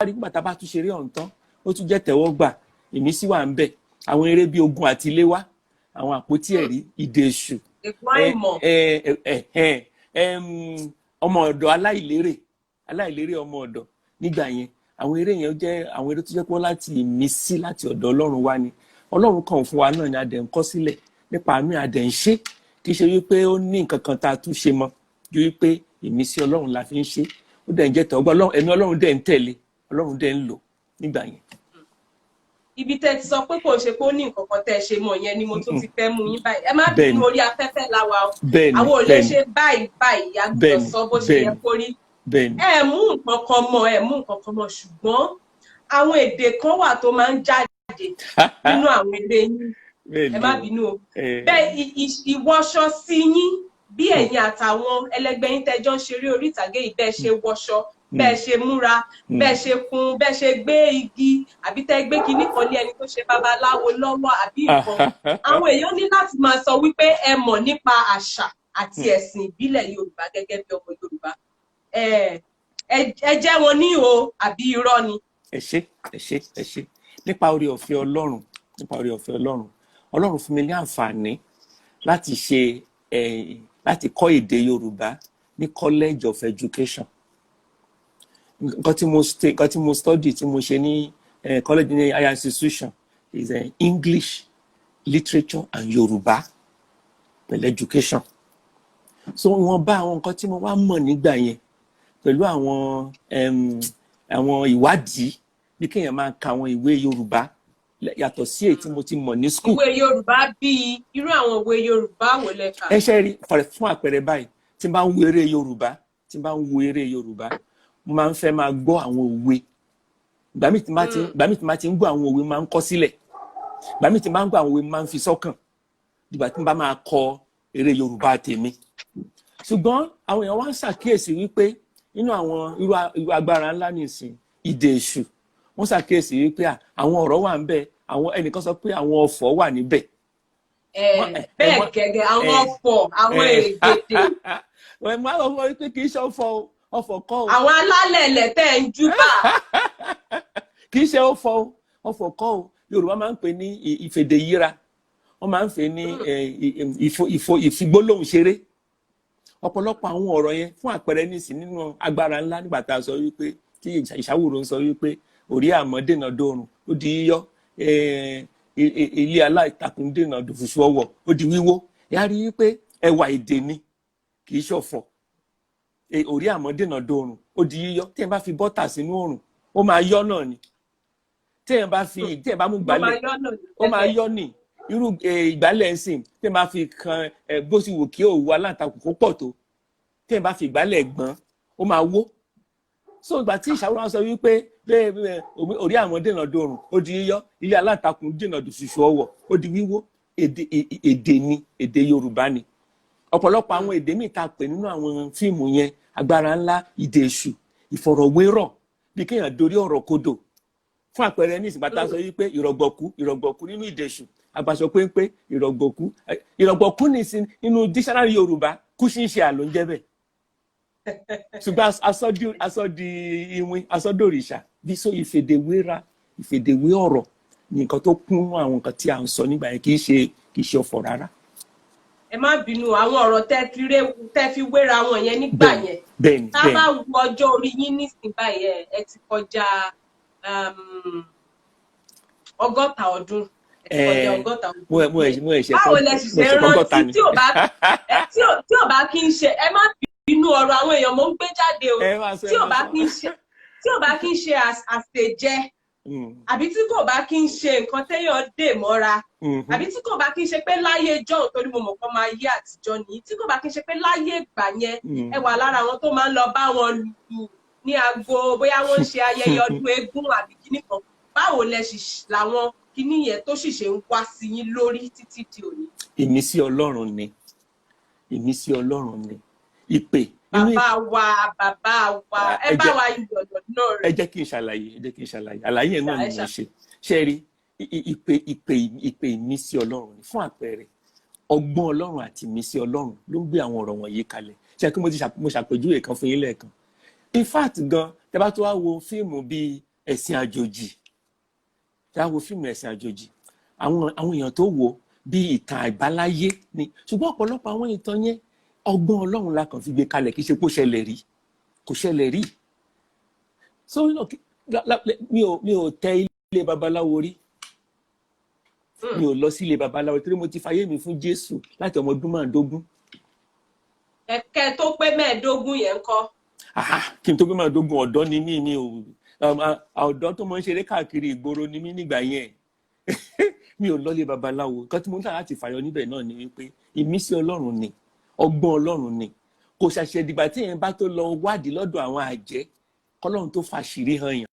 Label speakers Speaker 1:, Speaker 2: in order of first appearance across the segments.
Speaker 1: rí nígbà tá a bá tún ṣeré ọ̀hún tán ó tún jẹ́ tẹ́wọ́gbà, ìmísí wà ń bẹ̀. Àwọn eré bíi ogun àti ilé wá, àwọn àpótí ẹ̀rí, ìdè èṣù, ọmọ ọ̀dọ̀ aláìlérè ọmọ ọ̀dọ̀. Nígbà yẹn àwọn eré yẹn jẹ́ àwọn eré tó jẹ́ pé láti ìmísí láti ọ̀dọ̀ Ọlọ́run wá ni. Ọlọ́run kan fún wa náà ni a dẹ̀ ń kọ́ sílẹ̀ nípa àánú, a dẹ̀ ń ṣe, kì í ṣe wípé ó ní nǹkan kan tá a tún ṣe mọ́ ju wípé ìmísí Ọlọ́run la fi ń ṣe. Ó dẹ̀ ń jẹ́ tẹ́wọ́gbà, ẹ̀mí Ọlọ́run dẹ̀ ń tẹ̀lé, Ọlọ́run dẹ̀ ń lò nígbà yẹn.
Speaker 2: Ibi tẹ́ ti sọ pé kò ṣe pé ó ní nǹkan kan tẹ́ ṣe mọ̀ yẹn ni mo tún ti fẹ́ mú yín báyìí. Ẹ má bínú, orí afẹ́fẹ́ la wà o. Àwọn ò lè ṣe báyìí àgbọ̀ sọ bó ṣe yẹ kó rí. Ẹ mú nǹkan kan mọ̀, ṣùgbọ́n àwọn èdè kan wà tó máa ń jáde nínú àwọn èdè yín. Ẹ má bínú o. Bẹ́ẹ̀ ìwọṣọ sí yín bí ẹ̀yin àtàwọn ẹlẹgbẹ́ yín tẹ́jọ́ ń ṣeré orí ìtàgé yìí, bẹ́ẹ̀ ṣe wọṣọ, bẹ́ẹ̀ ṣe múra, bẹ́ẹ̀ ṣe kun, bẹ́ẹ̀ ṣe gbé igi àbí tẹ́ gbé kinní kan lé ẹni tó ṣe babaláwo lọ́wọ́ àbí nǹkan. Àwọn èèyàn ní láti máa sọ wípé ẹ mọ̀ nípa àṣà àti ẹ̀sìn ìbílẹ̀ Yorùbá gẹ́gẹ́ bí ọmọ Yorùbá. Ẹ jẹ́ wọn ní o àbí irọ́ ni?
Speaker 1: Ẹ ṣé. Nípa oore ọ̀fẹ́ Ọlọ́run, Ọlọ́run fún mi ní àǹfààní láti kọ́ èdè Yorùbá ní College of Education. Nǹkan tí mo study, tí mo ṣe ní college ní higher institution is English, Literature and Yorùbá pẹ̀lú education. So wọ́n bá àwọn nǹkan tí mo wá mọ̀ nígbà yẹn pẹ̀lú àwọn ìwádìí bí kéèyàn máa ka àwọn ìwé Yorùbá yàtọ̀ sí èyí tí mo ti mọ̀ ní school.
Speaker 2: Ìwé Yorùbá bíi irú àwọn ìwé Yorùbá wo lẹ kà?
Speaker 1: Ẹ ṣe rí fún àpẹẹrẹ báyìí, tí n bá ń wo eré Yorùbá, mo máa ń fẹ́ máa gbọ́ àwọn òwe. Ìgbà míì tí máa ti ń gbọ́ àwọn òwe máa ń kọ sílẹ̀. Ìgbà míì tí máa ń gbọ́ àwọn òwe máa ń fi sọ́kàn. Ìgbà tí n bá máa kọ eré Yorùbá tèmi. Ṣùgbọ́n àwọn èèyàn wá ń ṣàkíyèsí wípé nínú àwọn irú agbára ńlá nìsín, ìdè èṣù, wọ́n ṣàkíyèsí wípé àwọn ọ̀rọ̀ wà ń bẹ, àwọn ẹnìkan sọ pé àwọn ọ̀fọ̀ wà níbẹ̀.
Speaker 2: Bẹ́ẹ̀ gẹ́gẹ́ àwọn ọ̀fọ̀, àwọn èdè.
Speaker 1: Wọ́n máa ń sọ wípé kì í ṣe ọ̀fọ̀ kọ́ o.
Speaker 2: Àwọn alálẹ̀ ilẹ̀ tẹ́ ń júbà.
Speaker 1: Kì í ṣe ọ̀fọ̀ kọ́ o. Yorùbá máa ń pè ní ìfèdèyíra, wọ́n máa ń pè ní ìfigbólóhùn ṣeré. Ọ̀pọ̀lọpọ̀ àwọn ọ̀rọ̀ yẹn fún àpẹẹrẹ nísìn nínú agbára ńlá nígbà tá a sọ wípé tí Ìṣàwòrò ń sọ wípé orí àmọ́ dènà dòrùn ó di yíyọ́, ilé aláìtakùn dènà dòfùṣù ọwọ́ ó di wíwó. Yá rí wípé ẹwà èdè ni, kì í ṣọ̀fọ̀. Orí àmọ́ dènà dòrùn ó di yíyọ́, tí ẹ bá fi bọ́tà sínú òrùn ó máa yọ́ náà ni. Tí ẹ bá mú gbálẹ̀ ó máa yọ́ ni. Irú ìgbálẹ̀ ń sìn tí ẹ bá fi kan bó sì wò kí òwú aláǹtakùn kó pọ̀ tó, tí ẹ bá fi ìgbálẹ̀ gbọ́n ó máa wó. So ìgbà tí Ìṣàwòrò sọ wípé orí àwọn dènà dòrùn ó di yíyọ́, ilé aláǹtakùn dènà dòṣùṣù ọwọ́ ó di wíwó, èdè ni, èdè Yorùbá ni. Ọ̀pọ̀lọpọ̀ àwọn èdè míì tá a pè nínú àwọn fíìmù yẹn, agbára ńlá, ìdè èṣù, ìfọ̀rọ̀wérọ̀, bí kéèyàn dorí ọ̀rọ̀ kodò. Fún àpẹẹrẹ ní ìsìnkú tá a sọ wípé ìrọ̀gbọ̀kú nínú ìdè èṣù, àgbàsọ péńpé ìrọ̀gbọ̀kú nínú dictionary Yorùbá kú sí ń ṣe àlọ́ ń jẹ́ bẹ́ẹ̀. Ṣùgbọ́n asọ́di iwin, asọ́dòrìṣà, bí so ìfèdèwé ọ̀rọ̀ ní nǹkan tó kún àwọn nǹkan tí a ń sọ nígbà yẹn, kì í ṣe ọ̀fọ̀ rárá.
Speaker 2: Ẹ má bínú, àwọn ọ̀rọ̀ tẹ́ fi wéra wọn yẹn nígbà yẹn. Tá a bá wo ọjọ́ orí yín nísìnyí báyìí, ẹ ti kọjá 60 ọdún. Báwo lẹ sì ṣe rántí tí ò bá kí ń ṣe, ẹ má bínú ọ̀rọ̀ àwọn èèyàn mo ń gbé jáde o, tí ò bá kí ń ṣe àṣejẹ, àbí tí kò bá kí ń ṣe nǹkan téèyàn dè mọ́ra, àbí tí kò bá kí ń ṣe pé láyé jọ̀ọ́, torí mo mọ̀ pé máa yé àtijọ́ nìyí, tí kò bá kí ń ṣe pé láyé ìgbà yẹn ẹ wà lára àwọn tó máa ń lọ bá wọn lù ní aago, bóyá wọ́n ń ṣe ayẹyẹ ọdún eégún àbí kíní kan. Báwo lẹ sì làwọn kíní yẹn tó sì ṣe ń wá sí yín lórí títí di òní?
Speaker 1: Ìmísí Ọlọ́run ni, ìpè.
Speaker 2: Bàbá wa ẹ bá wa ìyọ̀dọ̀ náà rẹ̀.
Speaker 1: Ẹ jẹ́ kí n ṣàlàyé àlàyé náà ni mo ṣe. Ṣé rí ìpè ìmísí Ọlọ́run ni. Fún àpẹẹrẹ, ọgbọ́n Ọlọ́run àti ìmísí Ọlọ́run ló ń gbé àwọn ọ̀rọ̀ wọ̀nyí kalẹ̀. Ṣé kí mo ṣàpèjúwe kan fún yín lẹ́ẹ̀kan. In fact gan, tẹ́ bá tó wá wo fíìmù bíi ẹ̀sìn àjòjì táwo fíìmù ẹ̀sìn àjòjì àwọn èèyàn tó wò bí ìtàn àgbáláyé ni ṣùgbọ́n ọ̀pọ̀lọpọ̀ àwọn ìtàn yẹn ọgbọ́n Ọlọ́run la kàn fi gbé kalẹ̀ kì í ṣe kó ṣẹlẹ̀ rí kò ṣẹlẹ̀ rí so mi ò tẹ ilé babaláwo rí mi ò lọ sí ilé babaláwo torí mo ti fayé mi fún Jésù láti ọmọ ọdún 15.
Speaker 2: ẹ̀kẹ́ tó pé 15 yẹn ńkọ́.
Speaker 1: Kí n tó pé 15 ọ̀dọ́ ni mí ni ọ̀dọ́ tó mọ ń ṣeré káàkiri ìgboro ni mí nígbà yẹn mi ò lọ ilé babaláwo nǹkan tí mo ń tà láti fàyọ níbẹ̀ náà ni wípé ìmísí Ọlọ́run ni ọgbọ́n Ọlọ́run ni kò ṣàṣẹ dìgbà tí èèyàn bá tó lọ wádìí lọ́dọ̀ àwọn àjẹ́ kọ́lọ́run tó fàṣírí hàn yàn.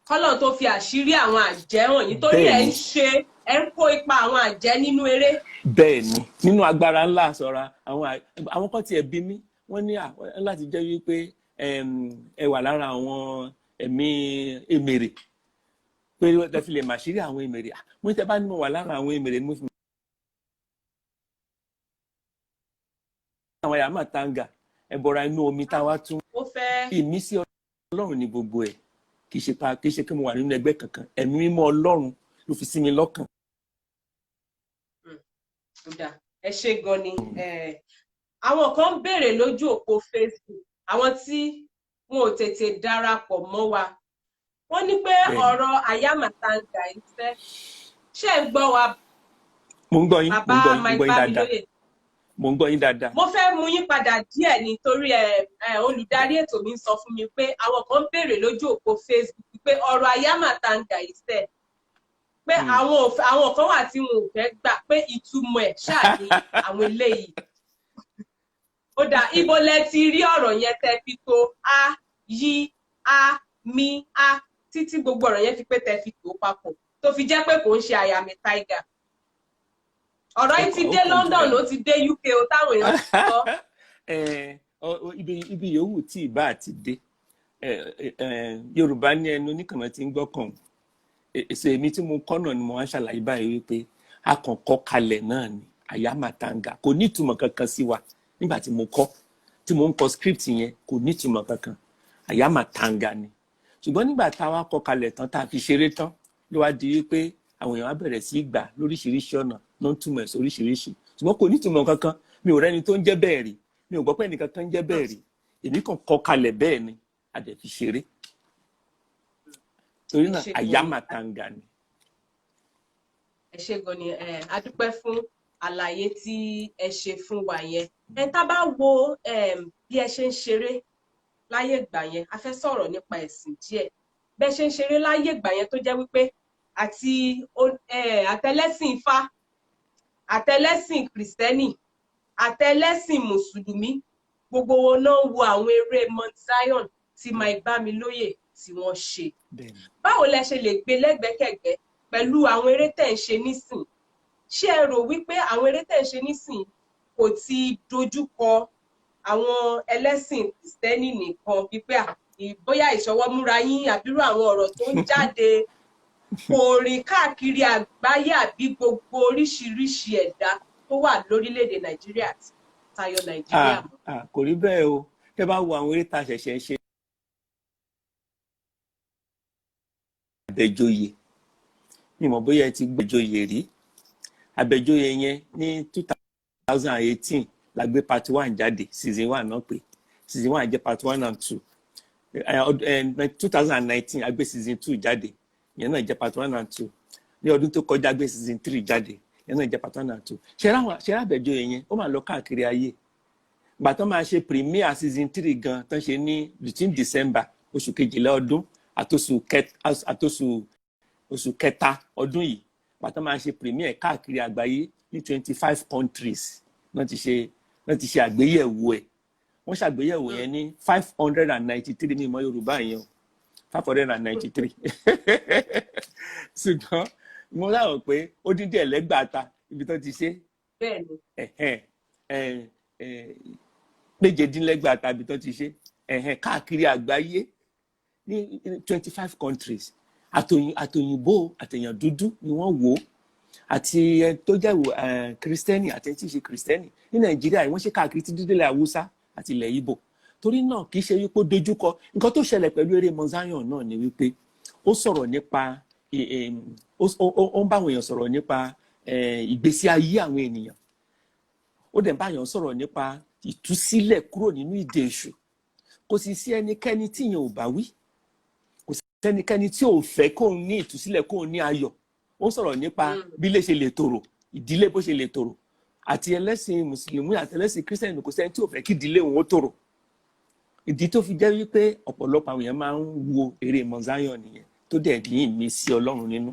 Speaker 2: Kọ́lọ́run tó fi àṣírí àwọn àjẹ́ hàn yín torí ẹ̀ ń kó ipa àwọn àjẹ́ nínú eré.
Speaker 1: bẹ́ẹ̀ ni nínú agbára ńlá sọ̀ra àwọn kan tiẹ̀ bí mi wọ́n ní láti jẹ́ wípé ẹ wà lára àwọn ẹ̀mí èmèrè pé ẹ fi lè màṣírí àwọn èmèrè mo ní tẹ́ bá ní mo wà lára àwọn èmèrè ni mo fi àwọn yàrá tanga ẹbọra inú omi táwa tún ìmísí Ọlọ́run ní gbogbo ẹ̀ kì í ṣe pé mo wà nínú ẹgbẹ́ kankan ẹ̀mí mímọ́ Ọlọ́run ló fi sí mi lọ́kàn.
Speaker 2: ẹ ṣé gan ni àwọn kan béèrè lójú òpó Facebook àwọn tí wọn ò tètè darapọ̀ mọ́ wa wọ́n ní pé ọ̀rọ̀ àyàmàtàǹgà ìfẹ́ ṣé ń gbọ́ wa.
Speaker 1: mo ń gbọ́ yín
Speaker 2: mo ń gbọ́ yín dáadáa. mo fẹ́ mú yín padà díẹ̀ nítorí olùdarí ètò mi sọ fún mi pé àwọn kan béèrè lójú òpó Facebook pé ọ̀rọ̀ àyàmàtàǹgà ìfẹ́ pé àwọn kan wà tí wọn ò fẹ́ gbà pé ìtumọ̀ ẹ̀ ṣáà ní àwọn eléyìí. ó dà ibo lẹ ti rí ọ̀rọ̀ yẹn tẹ́ fi tó a yí a mi a títí gbogbo ọ̀rọ̀ yẹn fi pé tẹ́ fi tó papọ̀ tó fi jẹ́ pé kò ń ṣe àyàmì tiger. ọ̀rọ̀ yìí ti dé London ó ti dé UK ó táwọn èèyàn sọ.
Speaker 1: ibi yòówù tí ìbá àti dé Yorùbá ní ẹnu oníkànnà tí ń gbọ́kàn èso èmi tí mo kọ́nà ni mo wá ṣàlàyé báyìí wípé a kàn kọ́ kalẹ̀ náà ni àyàmàtàǹgà kò ní ìtumọ̀ kankan sí wa nígbà tí mo ń kọ script yẹn kò ní ìtumọ̀ kankan àyàmàtàǹgà ni ṣùgbọ́n nígbà táwa kọ́ kalẹ̀ tán tá a fi ṣeré tán ló wá di wípé àwọn èèyàn á bẹ̀rẹ̀ sí gbà lóríṣiríṣi ọ̀nà ló ń túmọ̀ ẹ̀sọ́ oríṣiríṣi ṣùgbọ́n kò ní ìtumọ̀ kankan mi ò rẹ́ni tó ń jẹ́ bẹ́ẹ̀ rí mi ò gbọ́ pé ẹnìkan kan ń jẹ́ bẹ́ẹ̀ rí èmi kàn kọ́ kalẹ̀ bẹ́ẹ̀ ni a dẹ̀ fi ṣeré torí náà àyàmàtàǹgà ni.
Speaker 2: ẹ ṣé gan ni a dúpẹ́ fún àlàyé tí ẹ ṣe fún wa yẹn tá bá wo bí ẹ ṣe ń ṣeré láyé ìgbà yẹn a fẹ́ sọ̀rọ̀ nípa ẹ̀sìn díẹ̀ bẹ́ẹ̀ ṣe ń ṣeré láyé ìgbà yẹn tó jẹ́ wípé àti àtẹlẹ́sìn Ifá àtẹlẹ́sìn Kìrìsìtẹ́nì àtẹlẹ́sìn Mùsùlùmí gbogbo wọn náà wo àwọn eré Mount Zion tí Mike Bámilóyè tí wọ́n ṣe. báwo lẹ ṣe lè gbé lẹ́gbẹ̀kẹ̀gbẹ́ pẹ̀lú àwọn eré tẹ̀ ń ṣe nísìn ṣé ẹ rò wípé àwọn eré tẹ̀ ń ṣe nísìn kò ti dojúkọ àwọn ẹlẹ́sìn Kìrìsìtẹ́nì nìkan wípé bóyá ìṣọwọ́múra yín àbírú àwọn ọ̀rọ̀ tó ń jáde kò rìn káàkiri àgbáyé àbí gbogbo oríṣiríṣi ẹ̀dá tó wà lórílẹ̀‐èdè Nàìjíríà tayọ Nàìjíríà mọ́.
Speaker 1: kò rí bẹ́ẹ̀ o tẹ́ bá wo àwọn eré tá a ṣẹ̀ṣẹ̀ ṣe. Àbẹ̀joyè mi mọ̀ bóyá ẹ ti gbẹ̀joyè rí Àbẹ̀joyè yẹn ní 2018 la gbé part 1 jáde season 1 náà pé season 1 jẹ́ part 1 and 2 2019 a gbé season 2 jáde yẹn náà jẹ́ part 1 and 2 ní ọdún tó kọjá gbé season 3 jáde yẹn náà jẹ́ part 1 and 2 ṣe Àbẹ̀joyè yẹn ó máa lọ káàkiri ayé gbà tán máa ṣe premiere season 3 gan tán ṣe ní between December oṣù kejìlá ọdún àtòṣù kẹta ọdún yìí gbà tán máa ṣe premiere káàkiri àgbáyé ní 25 countries náà ti ṣe àgbéyẹ̀wò ẹ̀ wọ́n ṣàgbéyẹ̀wò yẹn ní 593 mímọ́ Yorùbá yẹn o 593 ṣùgbọ́n mo láwọn pé ó dín díẹ̀ lẹ́gbàáta ibi tó ti ṣe méjedínlẹ́gbàáta ibi tó ti ṣe káàkiri àgbáyé ní 25 countries àtòyìnbó àtẹ̀yàn dúdú ni wọ́n wò ó àti tó jẹ́ kìrìsìtẹ́nì àti ẹni tí ì ṣe kìrìsìtẹ́nì ní Nàìjíríà wọ́n ṣe káàkiri tí dídélẹ̀ Haúsá àti ilẹ̀ Ìgbò torí náà kì í ṣe wípé ó dojúkọ nǹkan tó ṣẹlẹ̀ pẹ̀lú eré Mount Zion náà ni wípé ó sọ̀rọ̀ nípa ó ń bá àwọn èèyàn sọ̀rọ̀ nípa ìgbésí ayé àwọn ènìyàn, ó dẹ̀ ń bá èèyàn sọ̀rọ̀ nípa ìtúsílẹ̀ kúrò nínú ìdè èṣù. Kò sì sí ẹnikẹ́ni tí ìyẹn ò bá wí, kò sí ẹnikẹ́ni tí ò fẹ́ kóun ní ìtúsílẹ̀ kóun ní ayọ̀. Ó sọ̀rọ̀ nípa bí ilé ṣe lè tòrò, ìdílé bó ṣe lè tòrò, àti ẹlẹ́sìn mùsùlùmí àti ẹlẹ́sìn kírísítẹ́nì kò sẹ́ni tí ò fẹ́ kí ìdílé òun ó tòrò. Ìdí tó fi jẹ́ wípé ọ̀pọ̀lọpọ̀ àwọn èèyàn máa ń wo eré Mount Zion nìyẹn, tó dẹ̀ ní ìmísí Ọlọ́run nínú.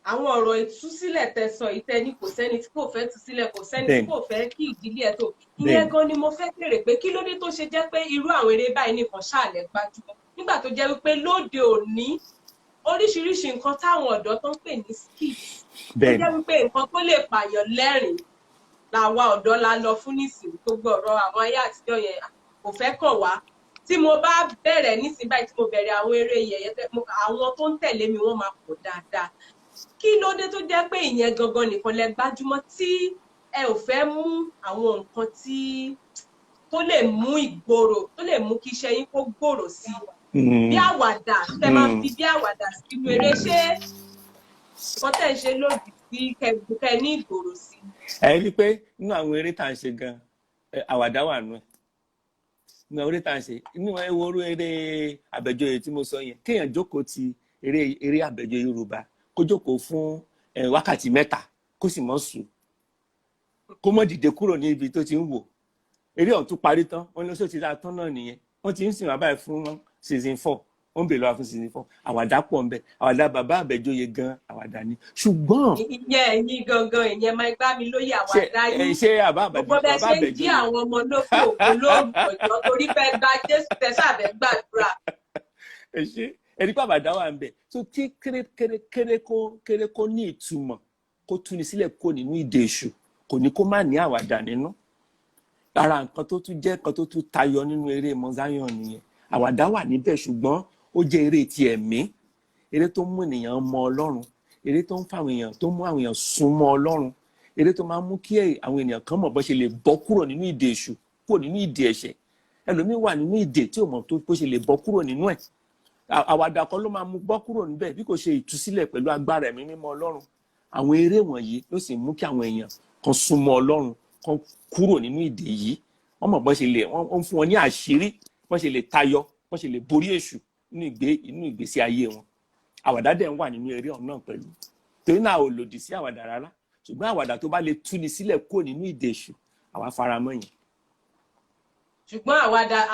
Speaker 2: Àwọn ọ̀rọ̀ ìtúsílẹ̀ tẹ́ sọ ìtẹ́ ní kò sẹ́ni tí kò fẹ́ túsílẹ̀, kò sẹ́ni tí kò fẹ́ kí ìdílé ẹ̀ tó. Ìyẹn gan ni mo fẹ́ béèrè pé kí ló dé tó ṣe jẹ́ pé irú àwọn eré báyìí nìkan ṣàlẹ̀ gbajúmọ̀ nígbà tó jẹ́ wípé lóde òní oríṣiríṣi nǹkan táwọn ọ̀dọ́ tó ń pè ní skits tó jẹ́ wípé nǹkan tó lè pààyàn lẹ́rìn làwa ọ̀dọ́ la lọ fún nísìnyí. Gbogbo ọ̀rọ̀ àwọn ayé àtijọ́ yẹn kò fẹ́ kàn wá. Tí mo bá bẹ̀rẹ̀ nísìnyí báyìí tí mo bẹ̀rẹ̀ àwọn eré yẹ̀yẹ́ àwọn tó ń tẹ̀lé mi wọ́n máa pọ̀ dáadáa. Kí ló dé tó jẹ́ pé ìyẹn gangan nìkan lẹ gbájúmọ́ tí ẹ ò fẹ́ mú àwọn nǹkan tí tó lè mú ìgboro, tó lè mú kí iṣẹ́ yín kó gbòòrò sí bí àwàdà tẹ máa fi bí àwàdà sínú eré? Ṣé nǹkan tẹ̀ ń ṣe lòdì sí kẹ ní ìgbòòrò sí?
Speaker 1: Ẹ rí i pé nínú àwọn eré tá à ń ṣe gan àwàdà wà nù ẹ̀. Nínú àwọn eré tá à ń ṣe, inú ewúro eré Àbẹ̀joyè tí mo sọ yẹn, kéèyàn jókòó ti eré Àbẹ̀joyè Yorùbá kó jókòó fún wákàtí 3 kó sì mọ́ sùn, kó mọ́ dìde kúrò ní ibi tó ti ń wò. Eré ọ̀hún tún parí tán, wọ́n ní oṣù tí ra tán náà nìyẹn. Wọ́n ti ń sìn wá báyìí fún season 4, wọ́n ń bèèrè lọ́wọ́ fún season 4. Àwàdà pọ̀ ń bẹ, àwàdà bàbá Àbẹ̀joyè gan àwàdà ni. Ṣùgbọ́n
Speaker 2: ìyẹn ẹ̀yin gangan ìyẹn máa gbá mi lóye àwàdà yín.
Speaker 1: Ṣé àbá Àbẹ̀joyè
Speaker 2: gbogbo bẹ́ẹ̀ ṣe ń jí àwọn ọmọ lókè òkú lórúkọ ìjọ torí fẹ́ gba Jésù tẹ̀sàbẹ̀ gbàdúrà.
Speaker 1: Ẹni pé àwàdà wà ń bẹ, tó kí kéré kó ní ìtumọ̀, kó túni sílẹ̀ kó nínú ìdè èṣù, kò ní kó má ní àwàdà nínú. Ara nǹkan tó tún jẹ́ nǹkan tó tún tayọ nínú eré Mount Zion nìyẹn. Àwàdà wà níbẹ̀ ṣùgbọ́n ó jẹ́ eré ti ẹ̀mí, eré tó mú ènìyàn mọ Ọlọ́run, eré tó ń fa àwọn èèyàn, tó mú àwọn èèyàn súnmọ́ Ọlọ́run, eré tó máa ń mú kí àwọn ènìyàn kan mọ̀ bó ṣe lè bọ́ kúrò nínú ìdè èṣù, kúrò nínú ìdè ẹ̀ṣẹ̀. Ẹlòmíì wà nínú ìdè tí ò mọ̀ tó bó ṣe lè bọ́ kúrò nínú ẹ̀. Àwàdà kan ló máa mú bọ́ kúrò níbẹ̀ bí kò ṣe ìtúsílẹ̀ pẹ̀lú agbára ẹ̀mí mímọ́ Ọlọ́run. Àwọn eré wọ̀nyí ló sì mú kí àwọn èèyàn kan súnmọ́ Ọlọ́run, kan kúrò nínú ìdè yìí. Wọ́n mọ̀ bó ṣe lè, wọ́n fún wọn ní àṣírí bó ṣe lè tayọ, bó ṣe lè borí èṣù nínú ìgbésí ayé wọn. Àwàdà dẹ̀ ń wà nínú eré ọ̀hún náà pẹ̀lú. Torí náà ò lòdì sí àwàdà rárá, ṣùgbọ́n àwàdà tó bá lè túni sílẹ̀ kúrò nínú ìdè èṣù, àwa faramọ́ yẹn.
Speaker 2: Ṣùgbọ́n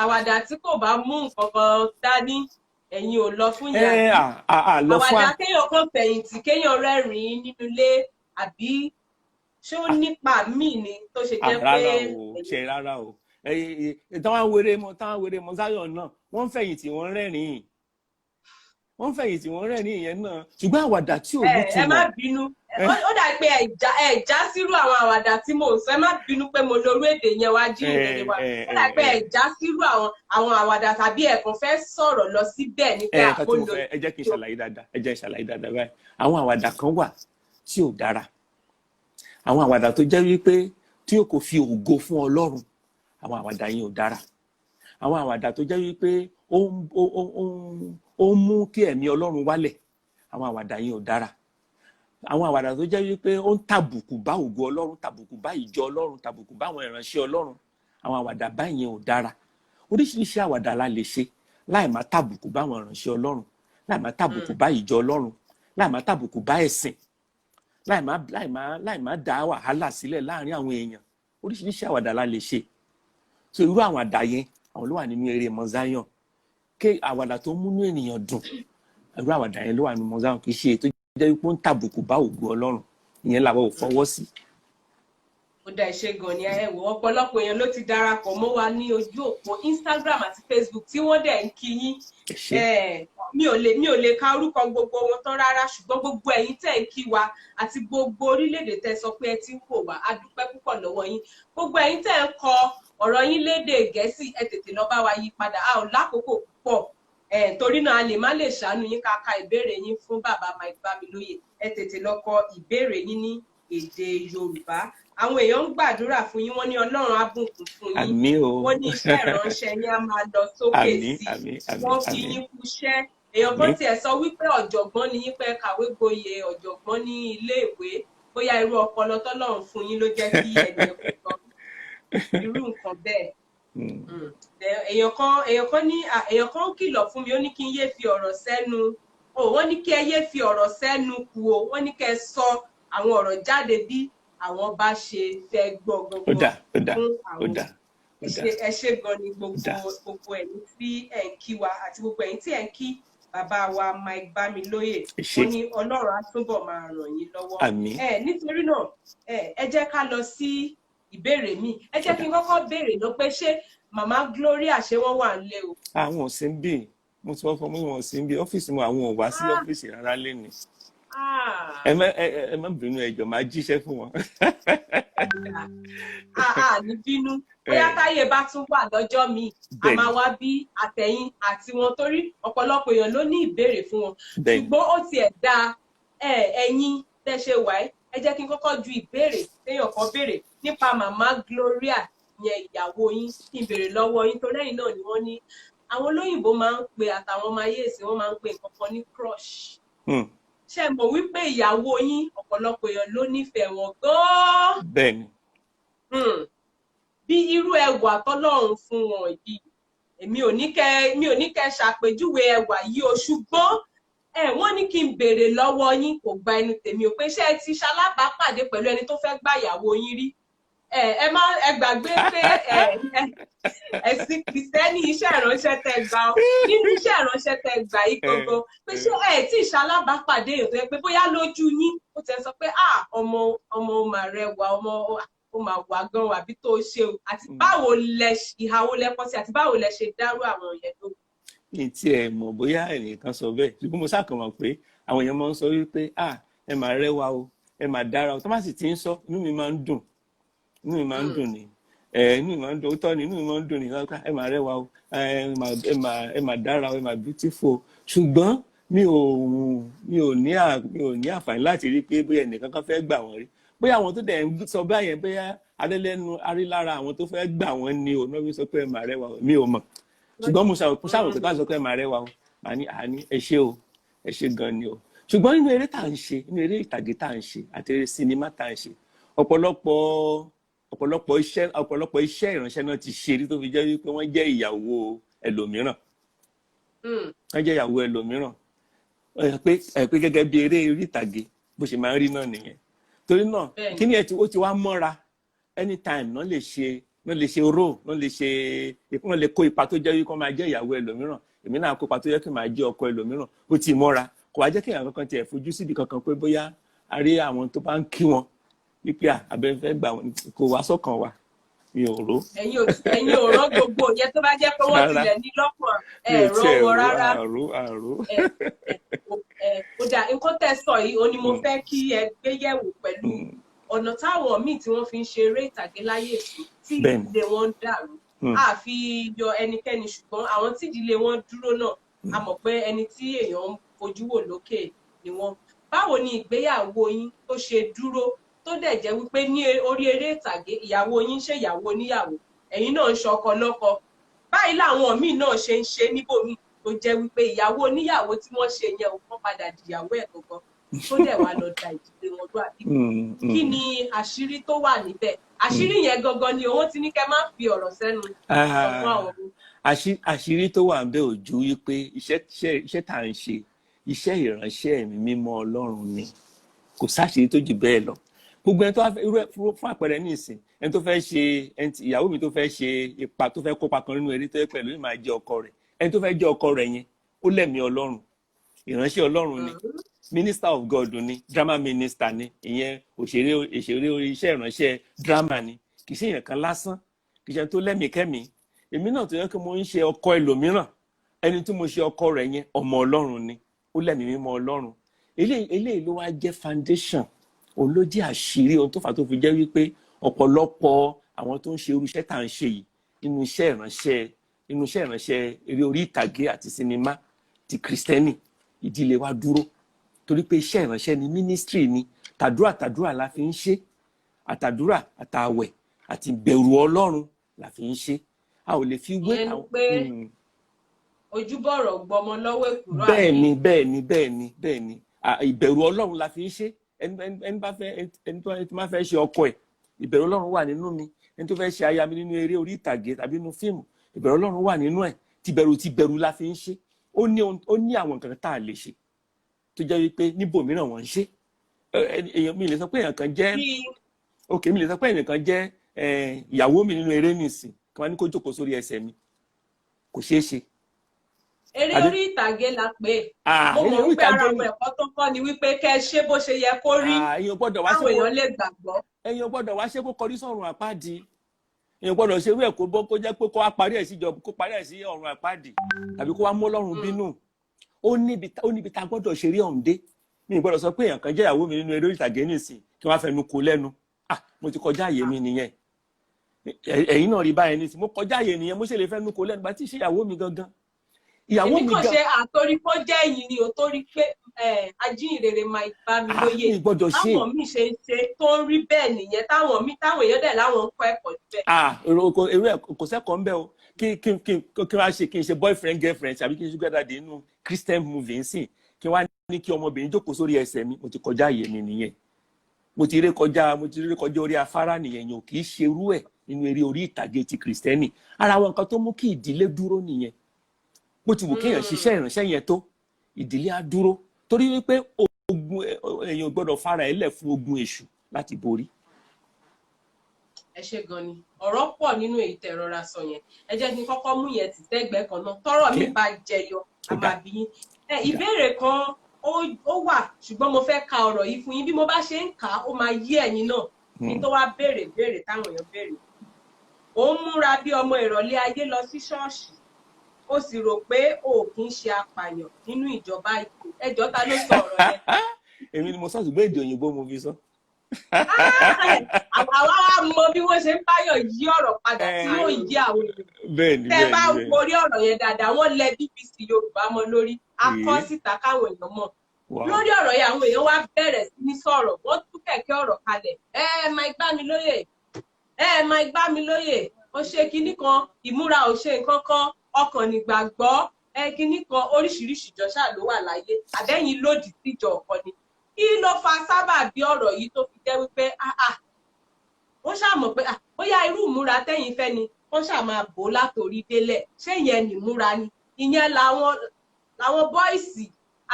Speaker 2: àwàdà tí kò bá mú nǹkan kan dání, ẹ̀yin ò lọ fún yàrá. Àwàdà kéèyàn kan fẹ̀yìntì, kéèyàn rẹ́rìn-ín nínú ilé, àbí ṣé ó nípa míì ni tó ṣe jẹ́ pé.
Speaker 1: Rárá o. Táwọn wéré Mount Zion náà, wọ́n fẹ̀yìntì wọ́n rẹ́rìn-ín. Wọ́n fẹ̀yìntì wọ́n rẹ́rìn-ín yẹn náà. Ṣùgbọ́n àwàdà tí ò ní túmọ̀.
Speaker 2: Ẹ má bínú. Ó dà pé ẹ já sírú àwọn àwàdà tí mò ń sọ. Ẹ má bínú pé mo lorú èdè yẹn wá jí ìrẹ̀lẹ̀ wa. Ó dà pé ẹ já sírú àwọn àwàdà tàbí ẹ̀kan fẹ́ sọ̀rọ̀ lọ síbẹ̀ nípa àkólò.
Speaker 1: Ẹ jẹ́ kí n ṣàlàyé dáadáa báyìí. Àwọn àwàdà kan wà tí ò dára. Àwọn àwàdà tó jẹ́ wípé tí o kò fi ògo fún Ọlọ́run, àwọn àwàdà yẹn ò dára. Àwọn àwàdà tó jẹ́ wípé ó ń mú kí ẹ̀mí Ọlọ́run wálẹ̀, àwọn àwàdà yẹn ò dára. Àwọn àwàdà tó jẹ́ wípé ó ń tàbùkù bá ògo Ọlọ́run, tàbùkù bá ìjọ Ọlọ́run, tàbùkù bá àwọn ìránṣẹ́ Ọlọ́run, àwọn àwàdà báyìí yẹn ò dára. Oríṣiríṣi àwàdà la lè ṣe láì má tàbùkù bá àwọn ìránṣẹ́ Ọlọ́run, láì má tàbùkù bá ìjọ Ọlọ́run, láì má tàbùkù bá ẹ̀sìn, láì má dá wàhálà sílẹ̀ láàrin àwọn èèyàn. Oríṣiríṣi àwàdà la lè ṣe. So irú àwọn àwàdà yẹn àwọn ló wà nínú eré Mount Zion. Ké àwàdà tó múnú ènìyàn dùn, irú àwàdà yẹn ló wà nínú Mount Zion, kì í ṣe ètò jẹ́ wípé ó ń tàbùkù bá ògo Ọlọ́run. Ìyẹn làwọn ò fọwọ́ sí.
Speaker 2: Ó dá ìṣe gan ni ẹ wò, ọ̀pọ̀lọpọ̀ èèyàn ló ti darapọ̀ mọ́ wa ní ojú òpó Instagram àti Facebook tí wọ́n dẹ̀ ń kí yín. Mi ò lè ka orúkọ gbogbo wọn tán rárá, ṣùgbọ́n gbogbo ẹ̀yin tẹ̀ ń kí wa àti gbogbo orílẹ̀-èdè tẹ́ sọ pé ẹ ti ń wò wá, a dúpẹ́ púpọ̀ lọ́wọ́ yín. Gbogbo ẹ̀yin tẹ̀ ń kọ ọ̀rọ̀ yín lédè Gẹ̀ẹ́sì, ẹ tètè lọ bá wa yí padà, a ò lákòókò púpọ̀. Torí náà a lè má lè ṣàánú yín ká ka ìbéèrè yín fún bàbá Mike Bámilóyè. Ẹ tètè lọ kọ ìbéèrè yín ní èdè Yorùbá. Àwọn èèyàn ń gbàdúrà fún yín, wọ́n ní Ọlọ́run á bùkún fún yín.
Speaker 1: Àmín o.
Speaker 2: Wọ́n ní iṣẹ́ ìránṣẹ́ yín á máa lọ sókè sí i. Wọ́n fi yín kú iṣẹ́. Èèyàn kan tiẹ̀ sọ wípé ọ̀jọ̀gbọ́n ni yín, pé kàwé gboyè ọ̀jọ̀gbọ́n ní iléèwé. Bóyá irú ọpọlọ tọ́lọ́run fún yín ló jẹ́ kí ẹ̀yẹ kò sọ irú nǹkan bẹ́ẹ̀. Èèyàn kan kìlọ̀ fún mi, ó ní kí n yé fi ọ̀rọ̀ sẹ́nu. Wọ́n ní kí ẹ yé fi ọ̀rọ̀ sẹ́nu kù o. Wọ́n ní kẹ́ sọ àwọn ọ̀rọ̀ jáde bí àwọn bá ṣe fẹ́ gbọ́ gbogbo fún àwọn. Ẹ ṣé gan ni gbogbo ẹ̀yin tí ẹ̀ ń kí wa àti gbogbo ẹ̀yin tí ẹ̀ ń kí bàbá wa Mike Bámilóyè. Wọ́n ní Ọlọ́run á túbọ̀ máa ràn yín lọ́wọ́. Nítorí náà ẹ jẹ́ ká lọ sí ìbéèrè mi. Ẹ jẹ́ kí n kọ́kọ́ béèrè lọ pé ṣé màmá Gloria ṣé wọ́n wà nílé o?
Speaker 1: Àwọn ò sí ń bì, mo ti wọ́n fọ́ mọ́ wọn ò sí ń bì, ọ́fíìsì mo àwọn ò wá sí ọ́fíìsì rárá lénìí. Ẹ má bínú, ẹ jọ̀ọ́ máa jíṣẹ́ fún wọn.
Speaker 2: Ní bínú, bóyá táyé bá tún wà lọ́jọ́ míì, a máa wá bí àtẹ̀yìn àti wọn, torí ọ̀pọ̀lọpọ̀ èèyàn ló ní ìbéèrè fún wọn. Ṣùgbọ́n ó tiẹ̀ dá ẹ̀yin tẹ́ ṣe wà ẹ jẹ́ kí n kọ́kọ́ ju ìbéèrè téèyàn kan béèrè nípa màmá Gloria yẹn, ìyàwó yín, kí n béèrè lọ́wọ́ yín, torí ẹ̀yin náà ni wọ́n ní àwọn olóyìnbó máa ń pe, àtàwọn ọmọ ayé ìsìn wọ́n máa ń pe nǹkan kan ní crush. Ṣé mọ̀ wípé ìyàwó yín ọ̀pọ̀lọpọ̀ èèyàn ló nífẹ̀ẹ́ wọn gan-an?
Speaker 1: Bẹ́ẹ̀ni.
Speaker 2: Bí irú ẹwà tọ́lọ́run fún wọn yìí, mi ò ní kẹ́ ṣàpèjúwe ẹwà yìí o, ṣùgbọ́n wọ́n ní kí n béèrè lọ́wọ́ yín, kò gba ẹnu tèmi ò, pé ṣé ẹ ti ṣalábàápàdé pẹ̀lú ẹni tó fẹ́ gbà ìyàwó yín rí? Ẹ gbàgbé pé ẹ̀sìn Kìrìsìtẹ́nì iṣẹ́ ìránṣẹ́ tẹ́ gbà ọ́, nínú iṣẹ́ ìránṣẹ́ tẹ́ gbà yìí gangan, pé ṣé ẹ tí ṣalábàápàdé èèyàn tó yẹ pé bóyá lójú yín ó tẹ́ sọ pé ọmọ mà rẹwà, ọmọ ó mà wà gan àbí tó ṣe o, àti báwo lẹ ìhàwó lẹ́pọ̀ sí, àti báwo lẹ ṣe dárú àwọn yẹn lóhùn?
Speaker 1: Ní tí ẹ mọ̀ bóyá ẹnìkan sọ bẹ́ẹ̀, ṣùgbọ́n mo ṣàkàn mọ̀ pé àwọn èèyàn máa ń sọ wípé ẹ mà rẹwà o, ẹ mà dára o. Tó bá sì ti ń sọ, inú mi máa ń dùn, inú mi máa ń dùn ni, inú mi máa ń dùn, ó tọ́ ni, inú mi máa ń dùn ni, ẹ mà rẹwà o, ẹ mà dára o, ẹ mà beautiful. Ṣùgbọ́n mi ò ní àǹfààní láti rí pé bóyá ẹnìkan kan fẹ́ gbà wọ́n rí, bóyá àwọn tó dẹ̀ ń sọ báyẹn, bóyá adélẹ́nu arílára àwọn tó fẹ́ gbà wọ́n ni ò náà fi sọ pé ẹ mà rẹwà o, mi ò mọ̀. Ṣùgbọ́n mo ṣàwọn pé ká sọ pé ẹ mà rẹwà o, àní ẹ ṣé o, ẹ ṣé gan ni o. Ṣùgbọ́n nínú eré tá à ń ṣe, nínú eré ìtàgé tá à ń ṣe àti eré sinimá tá à ń ṣe, ọ̀pọ̀lọpọ̀ iṣẹ́ ìránṣẹ́ náà ti ṣe rí tó fi jẹ́ wípé wọ́n jẹ́ ìyàwó ẹlòmíràn. Wọ́n jẹ́ ìyàwó ẹlòmíràn. Pé gẹ́gẹ́ bí eré ìtàgé bó ṣe máa ń rí náà nìyẹn. Torí náà kí ni ó ti wá mọ́ra, anytime náà lè ṣe role, náà lè kó ipa tó jẹ́ wípé wọ́n máa jẹ́ ìyàwó ẹlòmíràn, èmi náà kó ipa tó jẹ́ kí n máa jẹ́ ọkọ ẹlòmíràn. Ó ti mọ́ra, kò wá jẹ́ kí èèyàn kankan tiẹ̀ fojú síbi kankan pé bóyá a rí àwọn tó bá ń kí wọn wípé abẹ́fẹ́ gbà wọn, kò wá sọ́kàn wa, mi ò rò.
Speaker 2: Ẹ̀yin ò rán gbogbo yẹn tó bá jẹ́ pé wọ́n tilẹ̀ ní lọ́kàn ẹ̀rọ wọn rárá.
Speaker 1: Àrò.
Speaker 2: Ó dà, nǹkan tẹ́ sọ yìí ó ní mo fẹ́ kí ẹ gbé yẹ̀wò pẹ̀lú ọ̀nà táwọn míì tí wọ́n fi ń ṣe eré ìtàgé láyé èsì tí ìdílé wọn ń dàrú. Àfi yọ ẹnikẹ́ni, ṣùgbọ́n àwọn tí ìdílé wọn dúró náà, a mọ̀ pé ẹni tí èèyàn ń fojú wò lókè ni wọ́n. Báwo ni ìgbéyàwó yín tó ṣe dúró tó dẹ̀ jẹ́ wípé ní orí eré ìtàgé ìyàwó yín ṣe ìyàwó oníyàwó, ẹ̀yin náà ń ṣọkọ lọ́kọ, báyìí làwọn míì náà ṣe ń ṣe níbòmíì tó jẹ́ wípé ìyàwó oníyàwó tí wọ́n ṣe yẹn ò kàn padà dìyàwó ẹ̀ gangan tó dẹ̀ wá lọ da ìdílé wọn lọ àbí. Kí ni àṣírí tó wà níbẹ̀? Àṣírí yẹn gangan ni owó tí ní kẹ́ má fi ọ̀rọ̀ sẹ́nu sọ fún àwọn ọmọ.
Speaker 1: Àṣírí tó wà níbẹ̀ ò ju wípé iṣẹ́ tá à ń ṣe, iṣẹ́ ìránṣẹ́ ẹ̀mí mímọ́ Ọlọ́run ni, kò sáṣírí tó jù bẹ́ẹ̀ lọ. Gbogbo ẹni tó wá fún àpẹẹrẹ ní ìsìn, ẹni tó fẹ́ ṣe ìyàwó mi tó fẹ́ ṣe ipa tó fẹ́ kópa kan nínú eré tó yẹ pẹ̀lú ìmáa jẹ́ ọkọ rẹ̀, ẹni tó fẹ́ jẹ́ ọkọ rẹ̀ yẹn ó lẹ̀mí Ọlọ́run, ìránṣẹ́ Ọlọ́run ni, minister of God ni, drama minister ni, ìyẹn òṣèré iṣẹ́ ìránṣẹ́ drama ni, kì í ṣe èèyàn kan lásán, kì í ṣe tó lẹ́mìí kẹ́mìí. Èmi náà tó yẹ kí mo ń ṣe ọkọ ẹlòmíràn, ẹni tí mo ṣe ọkọ rẹ̀ yẹn ọmọ Ọlọ́run ni, ó lẹ̀mí mímọ́ Ọlọ́run. Eléyìí ló wá jẹ́ foundation, òun ló jẹ́ àṣírí ohun tó fà tó fi jẹ́ wípé ọ̀pọ̀lọpọ̀ àwọn tó ń ṣe irú iṣẹ́ tá à ń ṣe yìí nínú iṣẹ́ ìránṣẹ́ eré orí ìtàgé àti sinimá ti Kristẹni, ìdílé wa dúró, torí pé iṣẹ́ ìránṣẹ́ ni, ministry ni, tàdúrà la fi ń ṣe, àtàdúrà àtàwẹ̀ àti ìbẹ̀rù Ọlọ́run la fi ń ṣe. A ò lè fi wé
Speaker 2: àwọn pé ojúbọ̀rọ̀ gbọmọ lọ́wọ́ èkùrọ́ àbí.
Speaker 1: bẹ́ẹ̀ni ìbẹ̀rù Ọlọ́run la fi ń ṣe. Ẹni tó máa fẹ́ ṣe ọkọ ẹ̀, ìbẹ̀rù Ọlọ́run wà nínú mi. Ẹni tó fẹ́ ṣe aya mi nínú eré orí ìtàgé tàbí nínú fíìmù, ìbẹ̀rù Ọlọ́run wà nínú ẹ̀. Tìbẹ̀rù la fi ń ṣe. Ó ní àwọn nǹkan tá a lè ṣe tó jẹ́ wípé níbòmíràn wọ́n ń ṣe. Mi lè sọ pé èèyàn kan jẹ́ mi lè sọ pé èèyàn kan jẹ́ ìyàwó mi nínú eré nìsín kí wọ́n ní kó jókòó sórí ẹsẹ̀ mi, kò ṣeé ṣe.
Speaker 2: Eré orí ìtàgé la pé mo mọ̀ wípé ara àwọn ẹ̀kọ́ tó kọ́ ni wípé kẹ́ ẹ ṣe bó ṣe yẹ kó rí táwọn èèyàn lè gbàgbọ́.
Speaker 1: Èèyàn gbọ́dọ̀ wá ṣe kó kọrí sọ́run àpáàdì. Èèyàn gbọ́dọ̀ ṣe irú ẹ̀ kó jẹ́ pé kó wá parí ẹ̀ sí ọ̀run àpáàdì tàbí kó wá mú Ọlọ́run bínú. Ó níbi tá a gbọ́dọ̀ ṣe rí ọ̀hún dé. Mi ò gbọ́dọ̀ sọ pé èèyàn kan jẹ́ ìyàwó mi nínú eré ìtàgé nìsín kí wọ́n fẹnu kò lẹ́nu. Mo ti kọjá àyè mi nìyẹn. Ẹ̀yin náà rí báyẹn nìsín, mo kọjá àyè nìyẹn, mo ṣe lè fẹnu kò lẹ́nu bá tí ì ṣe ìyàwó mi gangan. Ìyàwó mi gan.
Speaker 2: Èmi kò ṣe àtorí kó jẹ́ ẹ̀yìn ni ò torí pé ajínrere Mike Bámilóyè. Táwọn mi ṣe ń ṣe tó ń rí bẹ́ẹ̀ nìyẹn, táwọn èèyàn dẹ̀ láwọn ń kọ́ ẹ̀kọ́ níbẹ̀.
Speaker 1: Irú ẹ̀ kò sẹ́kọ̀ọ́ ń bẹ́ o. Kí n ṣe boyfriend girlfriend tàbí kí n ṣe sugar daddy nínú Christian movie nsìn kí wọ́n á ní kí ọmọbìnrin jókòó sórí ẹsẹ̀ mi, mo ti kọjá àyè mi nìyẹn. Mo ti rí kọjá orí afárá nìyẹn. Yẹn ò kì í ṣe irú ẹ̀ nínú eré orí ìtàgé ti Kristẹni. Ara àwọn nǹkan tó mú kí ìdílé dúró nìyẹn. Bó ti wù kéèyàn ṣiṣẹ́ ìránṣẹ́ yẹn tó, ìdílé á dúró torí wípé ogun èèyàn gbọ́dọ̀ fara ẹ̀ lẹ̀ fún ogun èṣù láti borí.
Speaker 2: Ẹ ṣé gan ni, ọ̀rọ̀ pọ̀ nínú èyí tẹ́ rọra sọ yẹn. Ẹ jẹ́ kí n kọ́kọ́ mú yẹn tì sẹ́gbẹ̀ẹ́ kan náà, tọ́rọ̀ mi bá jẹyọ àmàbí yín. Ìbéèrè kan ó wà ṣùgbọ́n mo fẹ́ ka ọ̀rọ̀ yìí fún yín, bí mo bá ṣe ń kà á ó máa yé ẹ̀yin náà kí tó wá béèrè táwọn èèyàn béèrè. Ó ń múra bí ọmọ ìrọ̀lẹ́ ayé lọ sí ṣọ́ọ̀ṣì, ó sì rò pé o kì í ṣe apààyàn nínú ìjọba ìkó. Ẹjọ́ ta ló sọ ọ̀rọ̀ yẹn?
Speaker 1: Èmi ni mo sọ ṣùgbọ́n èdè òyìnbó mo fi sọ.
Speaker 2: Àwa wá mọ bí wọ́n ṣe ń báyọ̀ yí ọ̀rọ̀ padà tí yóò yí àwọn èèyàn. Tẹ́ bá borí ọ̀rọ̀ yẹn dáadáa, wọ́n lẹ BBC Yorùbá mọ́ lórí, akọ́ síta káwọn èèyàn mọ̀. Lórí ọ̀rọ̀ yẹn àwọn èèyàn wá bẹ̀rẹ̀ sí ní sọ̀rọ̀, wọ́n tú kẹ̀kẹ́ ọ̀rọ̀ kalẹ̀. Mike Bámilóyè, ó ṣe kinní kan, ìmúra ò ṣe nǹkan kan, ọkàn nígbàgbọ́, kinní kan, oríṣiríṣi ìjọṣà ló wà láyé, àbẹ́yìn lòdì síjọ ọ̀kan ni. Kí ló fa sábà bí ọ̀rọ̀ yìí tó fi jẹ́ wípé wọ́n ṣàmọ̀ pé bóyá irú ìmúra tẹ́yìn fẹ́ ni wọ́n ṣàmà bò látòrí délẹ̀, ṣé ìyẹn nìmúra ni? Ìyẹn làwọn bọ́ìsì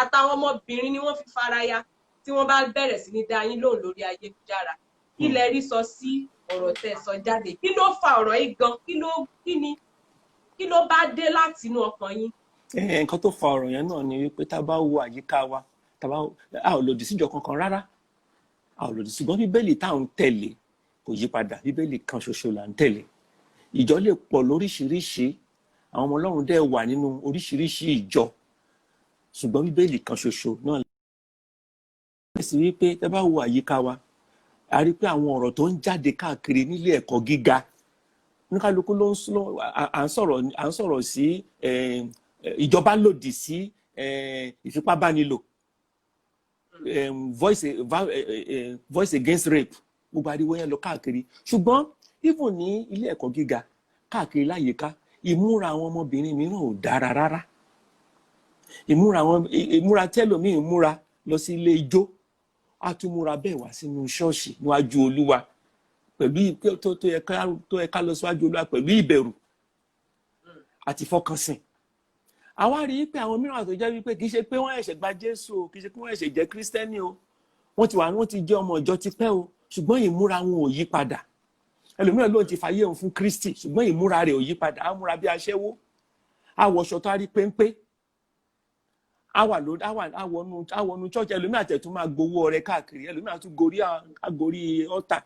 Speaker 2: àtàwọn ọmọbìnrin ni wọ́n fi faraya tí wọ́n bá bẹ̀rẹ̀ sí ní dá yín lóhùn lórí ayélujára. Kí lẹ rí sọ sí ọ̀rọ̀ tẹ́ sọ jáde? Kí ló fa ọ̀rọ̀ yìí gan? Kí ló bá dé láti inú ọkàn yín?
Speaker 1: Nǹkan tó fa ọ̀rọ̀ yẹn náà ni wípé tá a bá wo àyíká wa, a ò lòdì síjọ kankan rárá. A ò lòdì, ṣùgbọ́n Bíbélì tá à ń tẹ̀lé kò yí padà. Bíbélì kan ṣoṣo là ń tẹ̀lé. Ìjọ lè pọ̀ lóríṣiríṣi, àwọn ọmọ Ọlọ́run dẹ̀ wà nínú oríṣiríṣi ìjọ, ṣùgbọ́n Bíbélì kan ṣoṣo náà là ń tẹ̀lé. Wípé tá a bá wo àyíká wa, a rí pé àwọn ọ̀rọ̀ tó ń jáde káàkiri nílé ẹ̀kọ́ gíga, oníkálukú à ń sọ̀rọ̀ sí ìjọba lòdì sí ìfipábánilò, voice against rape, gbogbo ariwo yẹn lọ káàkiri. Ṣùgbọ́n even ní ilé ẹ̀kọ́ gíga káàkiri láyìíká, ìmúra àwọn ọmọbìnrin mìíràn ò dára rárá. Ìmúra tẹ́lòmíì múra lọ sí ilé ijó, a tún múra bẹ́ẹ̀ wá sínú ṣọ́ọ̀ṣì níwájú Olúwa pẹ̀lú tó yẹ ká lọ síwájú Olúwa pẹ̀lú ìbẹ̀rù àti ìfọkànsìn. Àwa rí i pé àwọn mìíràn tó jẹ́ wípé kì í ṣe pé wọ́n ẹ̀ṣẹ̀ gba Jésù o, kì í ṣe pé wọ́n ẹ̀ṣẹ̀ jẹ́ Kristẹni o, wọ́n ti jẹ́ ọmọ ìjọ tipẹ́ o, ṣùgbọ́n ìmúra wọn ò yí padà. Ẹlòmíràn lóun ti fàyè òun fún Kristi, ṣùgbọ́n ìmúra rẹ̀ ò yí padà. Á múra bí aṣẹ́wó, á wọṣọ tó á rí péńpé, á wọnú chọ́ọ̀chì. Ẹlòmíràn tẹ̀ tún máa gbowó ọrẹ káàkiri, ẹlòmíràn tún gorí ọ̀tà,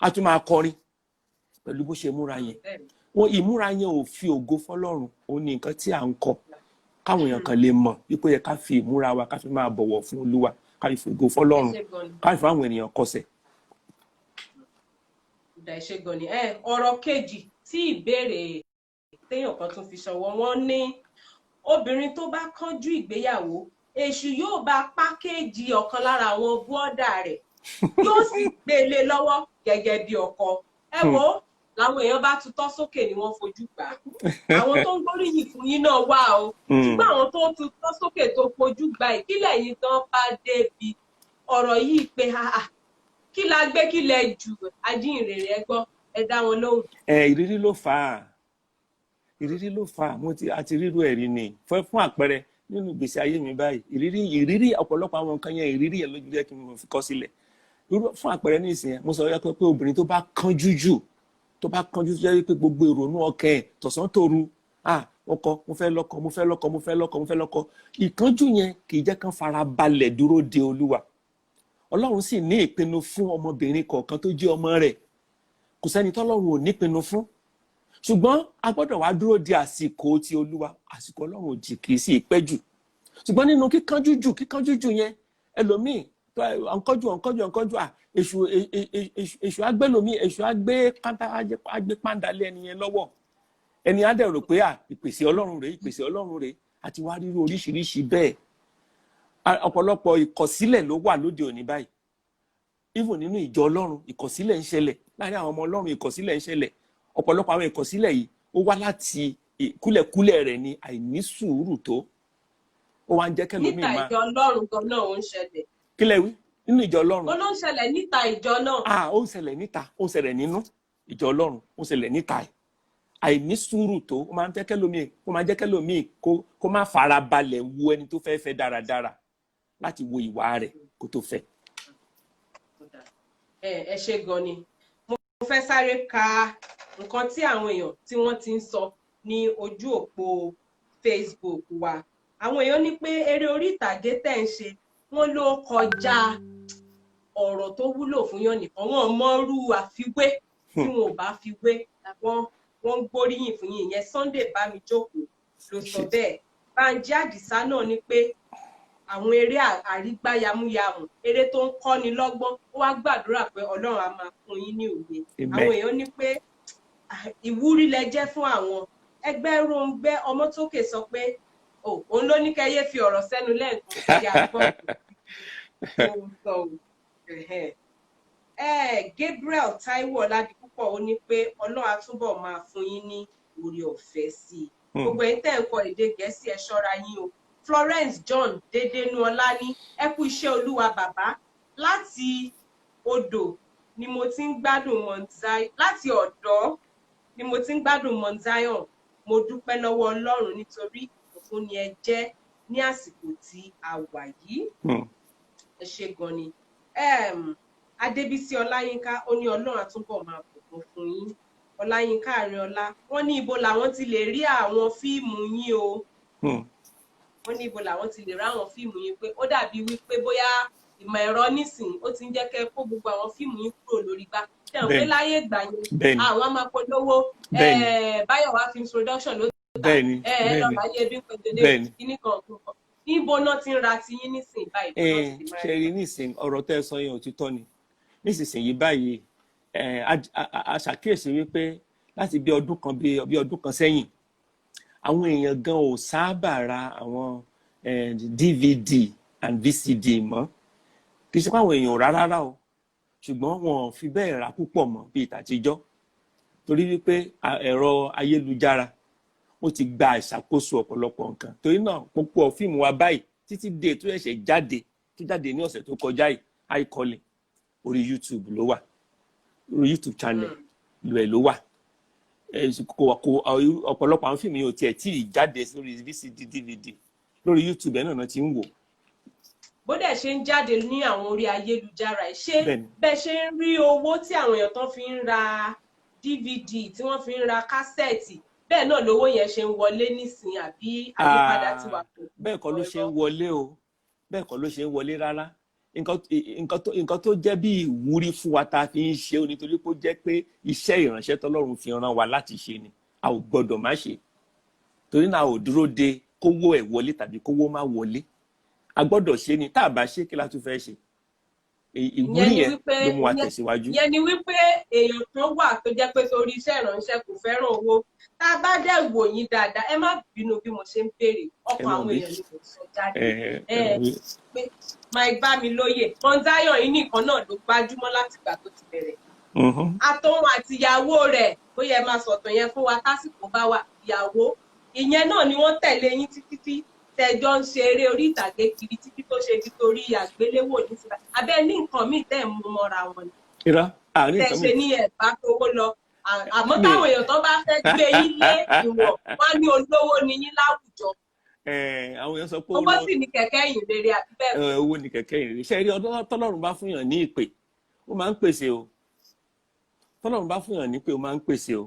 Speaker 1: á tún máa kọrin pẹ̀lú bó ṣe múra yẹn. Ìmúra yẹn ò fi ògo fọ́lọ́run, òun ni nǹkan tí à ń kọ́ káwọn èèyàn kan lè mọ̀ wípé yẹ ká fi ìmúra wa ká fi máa bọ̀wọ̀ fún Olúwa, ká fi ògo fọ́lọ́run, ká fi àwọn ènìyàn kọsẹ̀.
Speaker 2: Ṣé gan ni ọ̀rọ̀ kejì tí ìbéèrè téèyàn kan tún fi ṣọwọ́, wọ́n ní obìnrin tó bá kánjú ìgbéyàwó, èṣù yóò bá pákéèjì ọ̀kan lára àwọn bọ́ọ̀dà rẹ̀ yóò sì gbélé lọ́wọ́ gẹ́gẹ́ bí ọkọ. Ẹ wo làwọn èèyàn bá tutọ́ sókè ni wọ́n fojú gbà á. Àwọn tó ń gbóríyìn fún yín náà wà o, ṣùgbọ́n àwọn tó tutọ́ sókè tó fojú gbà ìpínlẹ̀ yìí tán bá débi ọ̀rọ̀ yìí pé kí la gbé kí lẹ jù ajínrere ẹ gbọ́ ẹ dá wọn lóhùn.
Speaker 1: Ìrírí ló fà á, ìrírí ló fà á, àti rírú ẹ̀rí ni fún àpẹẹrẹ nínú ìgbésí ayé mi báyìí ìrírí ọ̀pọ̀lọpọ̀ àwọn nǹkan yẹn ìrírí yẹn lójú jẹ́ kí n fi kọ́ sílẹ̀. Fún àpẹẹrẹ ní ìsìn yẹn mo sọ pé obìnrin tó bá kánjú jù tó jẹ́ pé gbogbo ìrònú ọkàn ẹ̀ tọ̀sán tòru ọkọ mo fẹ́ lọ́kọ ìkánjú yẹn kì í jẹ́ kán fara balẹ̀ dúró de Olúwa. Ọlọ́run sì ní ìpinnu fún ọmọbìnrin kọ̀ọ̀kan tó jẹ́ ọmọ rẹ̀, kò sẹ́ni tọ́lọ́run ò nípinnu fún, ṣùgbọ́n a gbọ́dọ̀ wá dúró di àsìkò ti Olúwa. Àsìkò Ọlọ́run ò jì kì í sí ìpẹ́ jù, ṣùgbọ́n nínú kíkánjú jù yẹn ẹlòmíì ọ̀nkọ́jú èṣù agbẹ́lòmíì èṣù agbé pàǹdálẹ̀ ẹni yẹn lọ́wọ́, ẹni á dẹ̀ rò pé ìpèsè Ọlọ́run rèé àti wá rírú oríṣiríṣi bẹ́ẹ̀. Ọ̀pọ̀lọpọ̀ ìkọ̀sílẹ̀ ló wà lóde òní báyìí, even nínú ìjọ Ọlọ́run ìkọ̀sílẹ̀ ń ṣẹlẹ̀, láàrin àwọn ọmọ Ọlọ́run ìkọ̀sílẹ̀ ń ṣẹlẹ̀. Ọ̀pọ̀lọpọ̀ àwọn ìkọ̀sílẹ̀ yìí ó wá láti kúlẹ̀kúlẹ̀ rẹ̀ ni àìní sùúrù tó, ó wá ń jẹ́ kẹ́lòmíì máa.
Speaker 2: Níta ìjọ Ọlọ́run gan náà ó ń ṣẹlẹ̀.
Speaker 1: Kílẹ̀ wí nínú ìjọ Ọlọ́run.
Speaker 2: Ó ló ń ṣẹlẹ̀ níta ìjọ náà.
Speaker 1: Ó ń ṣẹlẹ̀ níta, ó ń ṣẹlẹ̀ nínú ìjọ Ọlọ́run, ó ń ṣẹlẹ̀ níta ẹ̀. Àìní sùúrù tó ó máa ń jẹ́ kẹ́lòmíì kó má fara balẹ̀ wo ẹni tó fẹ́ fẹ́ dáradára láti wo ìwà rẹ̀ kó tó fẹ́.
Speaker 2: Ẹ ṣe gan ni mo fẹ́ sáré ka nǹkan tí àwọn èèyàn tí wọ́n ti ń sọ ní ojú òpó Facebook wa. Àwọn èèyàn ní pé eré orí ìtàgé tẹ̀ ń ṣe wọ́n ló kọjá ọ̀rọ̀ tó wúlò fún yàn nìkan, wọ́n mọ́rú àfiwé tí wọn ò bá fi wé wọ́n ń gbóríyìn fún yín. Ìyẹn Sunday Bámijókòó ló sọ bẹ́ẹ̀. Bánjí Àdìsá náà ní pé àwọn eré àrígbáyamúyamù eré tó ń kọ́ni lọ́gbọ́n, ó wá gbàdúrà pé Ọlọ́run á máa fún yín ní òye. Àwọn èèyàn ní pé ìwúrí lẹ jẹ́ fún àwọn. Ẹgbẹ́ Róńgbé Ọmọ́tókè sọ pé òun ló ní kẹ́yẹ́ fi ọ̀rọ̀ sẹ́nu lẹ́ẹ̀kan sí àgbọ̀. Gabriel Taiwo Ọládipúpọ̀ ó ní pé Ọlọ́run á túbọ̀ máa fún yín ní oore ọ̀fẹ́ sí i. Gbogbo ẹ̀yin tẹ́ ń kọ èdè Gẹ̀ẹ́sì ẹ ṣọ́ra yín o. Florence John Dédénúọlá ní ẹ kú iṣẹ́ Olúwa bàbá, láti odò ni mo ti ń gbádùn Mount Zion, láti ọ̀dọ́ ni mo ti ń gbádùn Mount Zion. Mo dúpẹ́ lọ́wọ́ Ọlọ́run nítorí òfin ni ẹ jẹ́ ní àsìkò tí a wà yìí. Ẹ ṣe gan ni. Adébísí Ọláyínká ó ní Ọlọ́run á túbọ̀ máa bùkún fún yín. Ọláyínká Àrínọlá wọ́n ní ibo làwọn ti lè rí àwọn fíìmù yín o. Wọ́n ní ibo làwọn ti lè rí àwọn fíìmù yín, pé ó dàbí wípé bóyá ìmọ̀ ẹ̀rọ nísìnyí ó ti ń jẹ́ kẹ́ kó gbogbo àwọn fíìmù yín kúrò lórí gbá. Ṣé pé láyé ìgbà yẹn àwọn máa polówó Báyọ̀wá Films Production ló ta lọ́ba yé bí pẹ̀lú kíní kan. Níbo náà ti ń ra ti yín nísìnyí báyìí?
Speaker 1: Ṣe rí nísìnyí ọ̀rọ̀ tẹ́ ẹ sọ yẹn òtítọ́ ni. Nísinsìnyí báyìí a ṣàkíyèsí wípé láti bí ọdún kan sẹ́yìn àwọn èèyàn gan ò sábà ra àwọn DVD and VCD mọ́. Kì í ṣe pé àwọn èèyàn ò rà rárá o, ṣùgbọ́n wọn ò fi bẹ́ẹ̀ rà púpọ̀ mọ́ bíi tàtijọ́, torí wípé ẹ̀rọ ayélujára ó ti gba ìṣàkóso ọ̀pọ̀lọpọ̀ nǹkan. Torí náà púpọ̀ fíìmù wa báyìí títí dé tó ṣẹ̀ṣẹ̀ jáde ní ọ̀sẹ̀ tó kọjá yìí iCalling orí YouTube ló wà, orí YouTube channel ló wà. Ọ̀pọ̀lọpọ̀ àwọn fíìmù yìí ò tiẹ̀ tí ì jáde sórí VCD DVD, lórí YouTube ẹ̀ náà ti ń wò.
Speaker 2: Bó dẹ̀ ṣe ń jáde ní àwọn orí ayélujára ṣé bẹ́ẹ̀ ṣe ń rí owó tí àwọn èèyàn tán fi ń ra DVD tí wọ́n fi ń ra kásẹ̀tì, bẹ́ẹ̀ náà lówó yẹn ṣe ń wọlé nísìnyí àbí àyípadà ti wà pọ̀?
Speaker 1: Bẹ́ẹ̀ kọ́ ló ṣe ń wọlé o, bẹ́ẹ̀ kọ́ ló ṣe ń wọlé rárá. Nǹkan tó jẹ́ bí ìwúrí fún wa tá a fi ń ṣe o, nítorí pé ó jẹ́ pé iṣẹ́ ìránṣẹ́ tọ́lọ́run fi rán wa láti ṣe ni, a ò gbọ́dọ̀ má ṣe. Torí náà ò dúró de kówó ẹ̀ wọlé tàbí kówó má wọlé, a gbọ́dọ̀ ṣe ni. Tá a bá ṣe kí la tún fẹ́ ṣe? ìwúrí yẹn ló mú wa tẹ̀síwájú.
Speaker 2: ìyẹn ni wípé èèyàn kan wà tó jẹ́ pé torí iṣẹ́ ìránṣẹ́ kò fẹ́ràn owó tá a bá dẹ̀ wò yín dáadáa ẹ má bínú bí mo ṣe ń béèrè ọkàn àwọn èèyàn ni kò sọ jáde pé Mike Bámilóyè Mount Zion yìí nìkan náà ló gbajúmọ̀ láti ìgbà tó ti bẹ̀rẹ̀ àtòun àtìyàwó rẹ̀ bóyá ẹ máa sọ̀tàn yẹn fún wa tásìkò bá wà ìyàwó ìyẹn náà ni wọ́n tẹ̀lé yín títí tẹjọ ń ṣe eré orí ìtàgé kiri títí tó ṣe di torí àgbéléwò ní síra abẹ ní nǹkan míì tẹ́ ń mú mọ́ra wọn ni.
Speaker 1: irọ́ àárín
Speaker 2: nǹkan míì tẹ́ ṣe ní ẹ̀bá tówó lọ àmọ́ táwọn èèyàn tó bá fẹ́ gbé yín lé ìwọ̀n wọ́n ní olówó ni yín láwùjọ.
Speaker 1: àwọn èèyàn sọ pé
Speaker 2: owó sì ní kẹ̀kẹ́ ìyìn rere àbí bẹ́ẹ̀.
Speaker 1: owó ní kẹ̀kẹ́ ìyìn rere ṣe rí ọdún tọ́lọ́run bá fún yàn ní ìpè ó máa ń pèsè o tọ́lọ́run bá fún yàn ní ìpè ó máa ń pèsè o.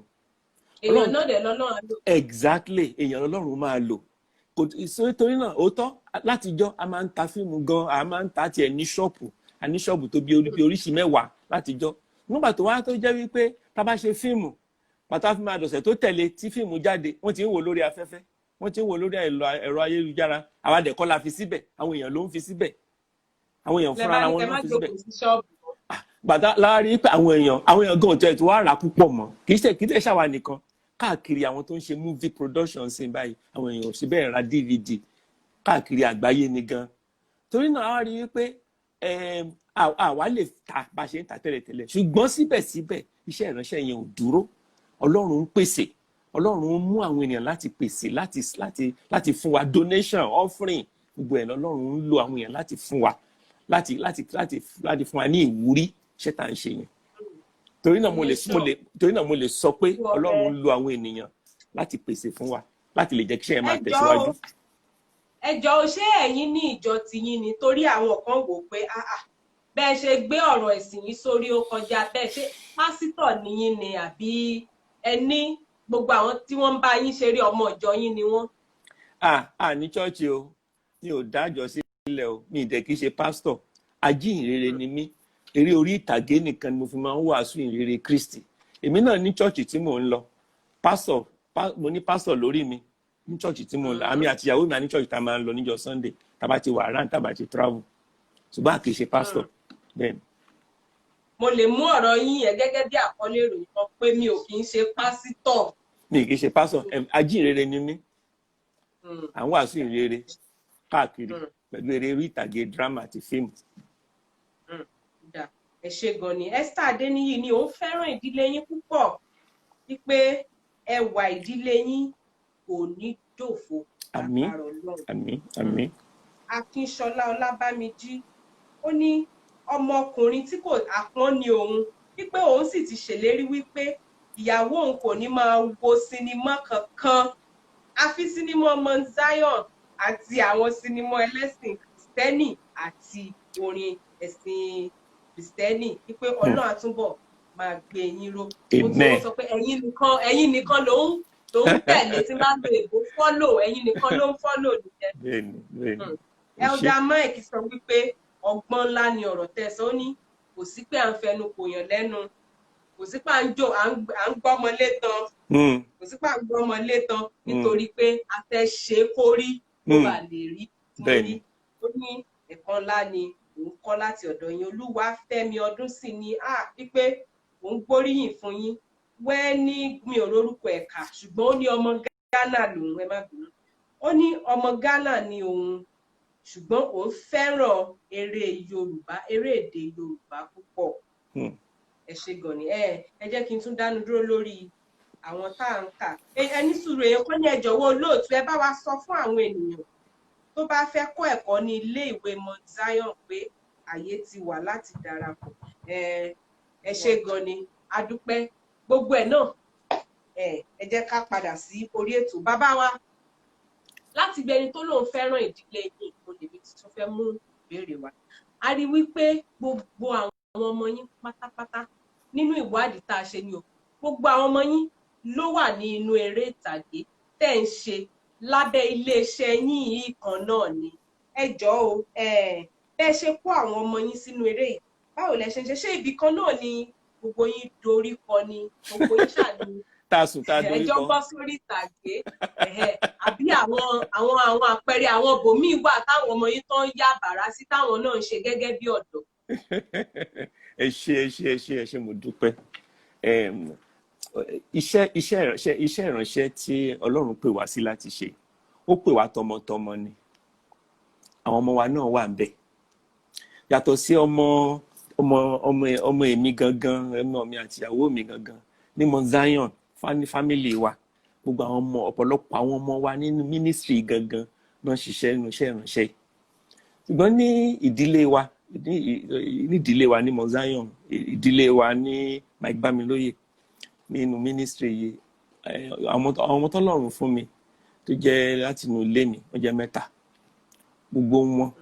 Speaker 2: èèyàn náà dẹ̀ lọ́lọ́run á lò.
Speaker 1: exactly èèyàn lọ́lọ́run máa lò torí náà òótọ́ látijọ́ a máa ń ta fíìmù gan a máa ń ta tiẹ̀ ní ṣọ́ọ̀bù tó bí oríṣi 10 látijọ́ nígbà tó wá tó jẹ́ wípé tá a bá ṣe fíìmù pàtàkì máa dọ̀sẹ̀ tó tẹ̀lé tí fíìmù jáde wọ́n ti ń wò lórí afẹ́fẹ́ wọ́n ti ń wò lórí ẹ̀rọ ayélujára àwa dẹ̀kọ́ la fi síbẹ̀ àwọn èèyàn ló ń fi síbẹ̀ àwọn èèyàn fúnra wọn ló ń fi síbẹ̀ gbàdá láàárín pé àwọn èèyàn gan ọ̀tọ̀ ẹ̀ tó wá rà púpọ̀ mọ́ kì í ṣe ṣàwa nìkan káàkiri àwọn tó ń ṣe movie production sí báyìí àwọn èèyàn ò sí bẹ́ẹ̀ ra DVD káàkiri àgbáyé ni gan torí náà a rí i pé àwa lè ta bá ṣe ń ta tẹ́lẹ̀tẹ́lẹ̀ ṣùgbọ́n síbẹ̀síbẹ̀ iṣẹ́ ìránṣẹ́ yẹn ò dúró Ọlọ́run ń pèsè Ọlọ́run ń mú àwọn èèyàn láti pèsè láti fún wa donation offering gbogbo ẹ̀ lọ́lọ́run ń lo àwọn èèyàn láti fún wa láti fún wa ní ìwúrí iṣẹ́ tá à ń ṣe yẹn torí náà mo lè sọ pé Ọlọ́run ń lo àwọn ènìyàn láti pèsè fún wa láti lè jẹ́ kí iṣẹ́ yẹn máa tẹ̀síwájú.
Speaker 2: ẹ jọ̀ọ́ ṣé ẹ̀yin ní ìjọ tiyín ni torí àwọn kan wò pé bẹ́ẹ̀ ṣe gbé ọ̀rọ̀ ẹ̀sìn yìí sórí ó kọjá bẹ́ẹ̀ ṣe pásítọ̀ níyín ni àbí ẹni gbogbo àwọn tí wọ́n ń bá yín ṣeré ọmọ ìjọ yín ni wọ́n.
Speaker 1: ní ṣọ́ọ̀ṣì o mi ò dájọ́ sílẹ̀ o mi ì dẹ̀ kí ṣe pásítọ̀ ajíhìnrere ni mí eré orí ìtàgé nìkan ni mo fi máa ń wàásù ìrere Kristi èmi náà ní ṣọ́ọ̀ṣì tí mò ń lọ mo ní pásítọ̀ lórí mi ní ṣọ́ọ̀ṣì tí mò ń lọ àmì àti ìyàwó mi ní ṣọ́ọ̀ṣì tá a máa ń lọ níjọ́ Sunday tá a bá ti wà rán tá a bá ti travel ṣùgbọ́n kì í ṣe pásítọ̀ bẹ́ẹ̀ ni.
Speaker 2: mo lè mú ọ̀rọ̀ yín yẹn gẹ́gẹ́ bí àkọlé ìròyìn kan pé mi ò kì í ṣe pásítọ̀.
Speaker 1: mi kì í ṣe pásítọ̀ ajíhìnrere ni mí à ń wàásù ìrere káàkiri pẹ̀lú eré orí ìtàgé drama àti fíìmù.
Speaker 2: ẹ ṣé gan ni Esther Adéníyì ni òun fẹ́ràn ìdílé yín púpọ̀ wípé ẹwà ìdílé yín kò ní dòfo.
Speaker 1: àmín àmín àmín.
Speaker 2: Akínṣọlá Ọlábámijí ó ní ọmọkùnrin tí kò àpọ́n ni òun wípé òun sì ti ṣèlérí wípé ìyàwó òun kò ní máa wo sinimá kankan àfi sinimá Mount Zion àti àwọn sinimá ẹlẹ́sìn Kristẹni àti orin ẹ̀sìn Kristẹni wípé Ọlọ́run àtúbọ̀ máa gbé yín ró. ó tún sọ pé ẹ̀yin nìkan ló ń tẹ̀lé tí máa ń lo èbó fọ́lò ẹ̀yin nìkan ló ń fọ́lò nìyẹn. Elder Mike sọ wípé ọgbọ́n ńlá ni ọ̀rọ̀ tẹ̀sán ní kò sí pé à ń fẹnu kò yàn lẹ́nu kò sí pé à ń gbọ́mọ létan kò sí pé à ń gbọ́mọ létan nítorí pé a fẹ́ ṣe é kó rí kó bá lè rí mórí ó ní ẹ̀kọ́ ńlá ni òun kọ́ láti ọ̀dọ̀ yín Olúwafẹ́mi Ọdúnsì ni wípé òun gbóríyìn fún yín wẹ́ẹ́ ní mi ò lórúkọ ẹ̀ka ṣùgbọ́n ó ní ọmọ Ghana lòun ẹ má bínú ó ní ọmọ Ghana ni òun ṣùgbọ́n òun fẹ́ràn eré èdè Yorùbá púpọ̀. ẹ ṣé gan ni ẹ jẹ́ kí n tún dánu dúró lórí àwọn tá à ń kà ẹni sùúrù èèyàn kọ́ ní ẹ jọ̀wọ́ olóòtú ẹ bá wa sọ fún àwọn ènìyàn tó bá fẹ́ kọ́ ẹ̀kọ́ ní ilé ìwé Mount Zion pé àyè ti wà láti darapọ̀ ẹ ṣé gan ni a dúpẹ́ gbogbo ẹ̀ náà ẹ jẹ́ ká padà sí orí ètò bàbá wa láti gbé ẹni tó lóun fẹ́ràn ìdílé yìí kò lè fi tuntun fẹ́ mú ìbéèrè wa a rí wípé gbogbo àwọn ọmọ yín pátápátá nínú ìwádìí tá a ṣe ni o gbogbo àwọn ọmọ yín ló wà ní inú eré ìtàgé tẹ́ ń ṣe lábẹ́ iléeṣẹ́ yín yìí kan náà ni ẹ jọ̀ọ́ o bẹ́ẹ̀ ṣe kó àwọn ọmọ yín sínú eré yìí báwo lẹ ṣe ń ṣe ibì kan náà ni gbogbo yín dorí kọ ni gbogbo yín ṣàní ẹjọ́ bọ́ sórí ìtàgé àbí àwọn àpẹẹrẹ àwọn bòmíì wà táwọn ọmọ yín tó ń yá bàrá sí táwọn náà ń ṣe gẹ́gẹ́ bí ọ̀dọ́
Speaker 1: ẹ ṣé mo dúpẹ́. Iṣẹ́ ìránṣẹ́ tí Ọlọ́run pè wá sí láti ṣe, ó pè wá tọmọtọmọ ni. Àwọn ọmọ wa náà wà ńbẹ̀. Yàtọ̀ sí ọmọ èmi gangan, ọmọ mi àti ìyàwó mi gangan ní Mount Zion family wa, gbogbo àwọn ọ̀pọ̀lọpọ̀ àwọn ọmọ wa nínú ministry gangan náà ṣiṣẹ́ nínú iṣẹ́ ìránṣẹ́. Ṣùgbọ́n ní ìdílé wa ní Mount Zion, ìdílé wa ní Mike Bamilóyè nínú ministry yìí, àwọn ọmọ tọ́lọ́run fún mi tó jẹ́ láti inú ilé mi, wọ́n jẹ́ 3. Gbogbo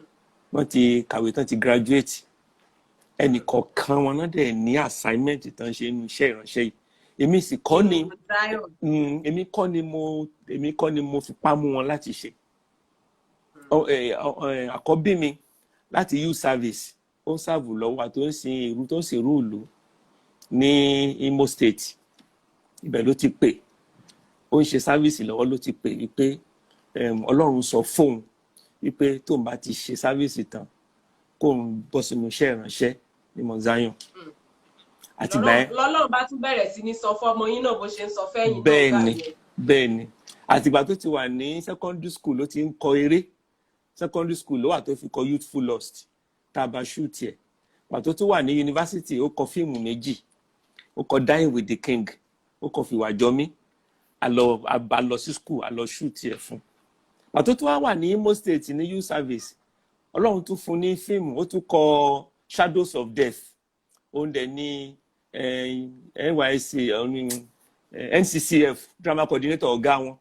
Speaker 1: wọ́n ti kàwé tán ti graduate. Ẹnì kọ̀ọ̀kan wọn náà dẹ̀ ní assignment tán ṣe nínú iṣẹ́ ìránṣẹ́ yìí. Èmi kọ́ ni mo fipá mú wọn láti ṣe. Àkọ́bí mi láti youth service, ó ń sáàbù lọ́wọ́ tó ń sin ìlú ní Imo State. Ibẹ̀ ló ti pè, ó ń ṣe sáfíìsì lọ́wọ́ ló ti pè wípé Ọlọ́run sọ fóun wípé tóun bá ti ṣe sáfíìsì tán kóun bọ́ sínú iṣẹ́ ìránṣẹ́ ní Mount Zion.
Speaker 2: Lọ́lọ́run bá tún bẹ̀rẹ̀ sí ní sọ fọ́mọ yín náà bó ṣe ń sọ fẹ́yìn náà.
Speaker 1: Bẹ́ẹ̀ni àtìgbà tó ti wà ní secondary school ló ti ń kọ eré. Secondary school ló wà tó fi kọ Youthful Lost tá a bá shoot ẹ̀. Pàtó tó wà ní yunifásitì ó kọ fíìmù 2, ó kọ Dying with the King, ó kọ Fìwà Jọmí, a lọ sí school a lọ shoot ẹ̀ fún. Pàtó tó wà ní Imo State ní youth service, Ọlọ́run tún fún ní fíìmù, ó tún kọ Shadows of Death, òun dẹ̀ ní NYSC NCCF drama coordinator ọ̀gá wọn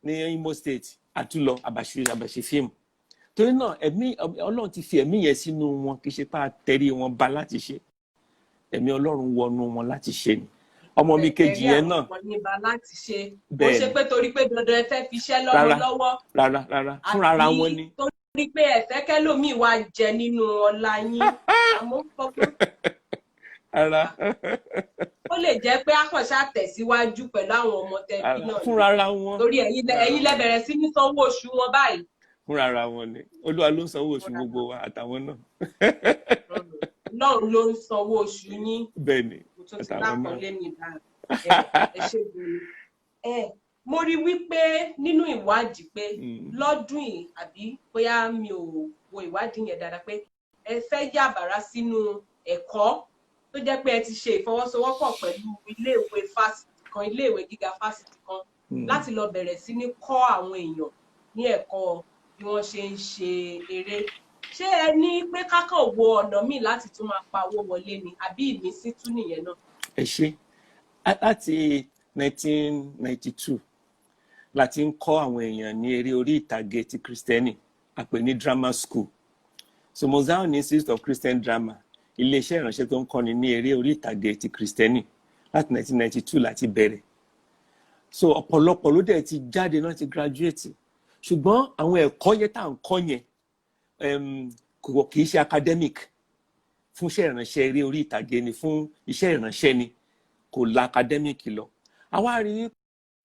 Speaker 1: ní Imo State, àtúlọ àbàṣe fíìmù. Torí náà Ọlọ́run ti fi ẹ̀mí yẹn sínú wọn, kì í ṣe pé a tẹrí wọn ba láti ṣe. Ẹ̀mí Ọlọ́run wọnú wọn láti ṣe ni. Ọmọ mi kejì yẹn náà.
Speaker 2: Bó ṣe pé torí pé dandan ẹ fẹ́ fi iṣẹ́ lọ́wọ́.
Speaker 1: Rárá fúnra ara wọn ni.
Speaker 2: Torí pé ẹ̀fẹ́ kẹ́lòmíì wá jẹ nínú ọlá yín. Àmọ́ ó lè jẹ́ pé àkànṣe àtẹ̀síwájú pẹ̀lú àwọn ọmọ tẹbí náà.
Speaker 1: Fúnra ara wọn.
Speaker 2: Torí ẹ̀yin lẹ bẹ̀rẹ̀ sí ní sanwó oṣù wọn báyìí.
Speaker 1: Fúnra ara wọn ni. Olúwa ló ń sanwó oṣù gbogbo wa àtàwọn náà.
Speaker 2: Ọlọ́run ló ń sanwó oṣù yín.
Speaker 1: Bẹ́ẹ̀ni àtàwọn
Speaker 2: náà. Mo rí wípé nínú ìwádìí pé lọ́dún yìí, àbí bóyá mi ò wo ìwádìí yẹn dáadáa, pé ẹ fẹ́ yàbàrá sínú ẹ̀kọ́ tó jẹ́ pé ẹ ti ṣe ìfọwọ́sowọ́pọ̀ pẹ̀lú iléèwé fásitì kan, iléèwé gíga fásitì kan, láti lọ bẹ̀rẹ̀ sí ní kọ́ àwọn èèyàn ní ẹ̀kọ́ bí wọ́n ṣe ń ṣe eré. Ṣé ẹ ní pé kákàn wo ọ̀nà míì láti tún máa pa owó wọlé ni, àbí ìmísí tún nìyẹn náà?
Speaker 1: Ẹ ṣé. Láti 1992 láti ń kọ́ àwọn èèyàn ní eré orí ìtàgé ti Kristẹni, a pè ní drama school. So Mount Zion Institute of Christian Drama, iléeṣẹ́ ìránṣẹ́ tó ń kọ́ni ní eré orí ìtàgé ti Kristẹni, láti 1992 láti bẹ̀rẹ̀. So ọ̀pọ̀lọpọ̀ ló dẹ̀ ti jáde náà, ti graduate. Ṣùgbọ́n àwọn ẹ̀kọ́ yẹn tá à ń kọ́ yẹn kì í ṣe academic. Fún iṣẹ́ ìránṣẹ́ eré orí ìtàgé ni, fún iṣẹ́ ìránṣẹ́ ni, kò la academic lọ. Àwa rí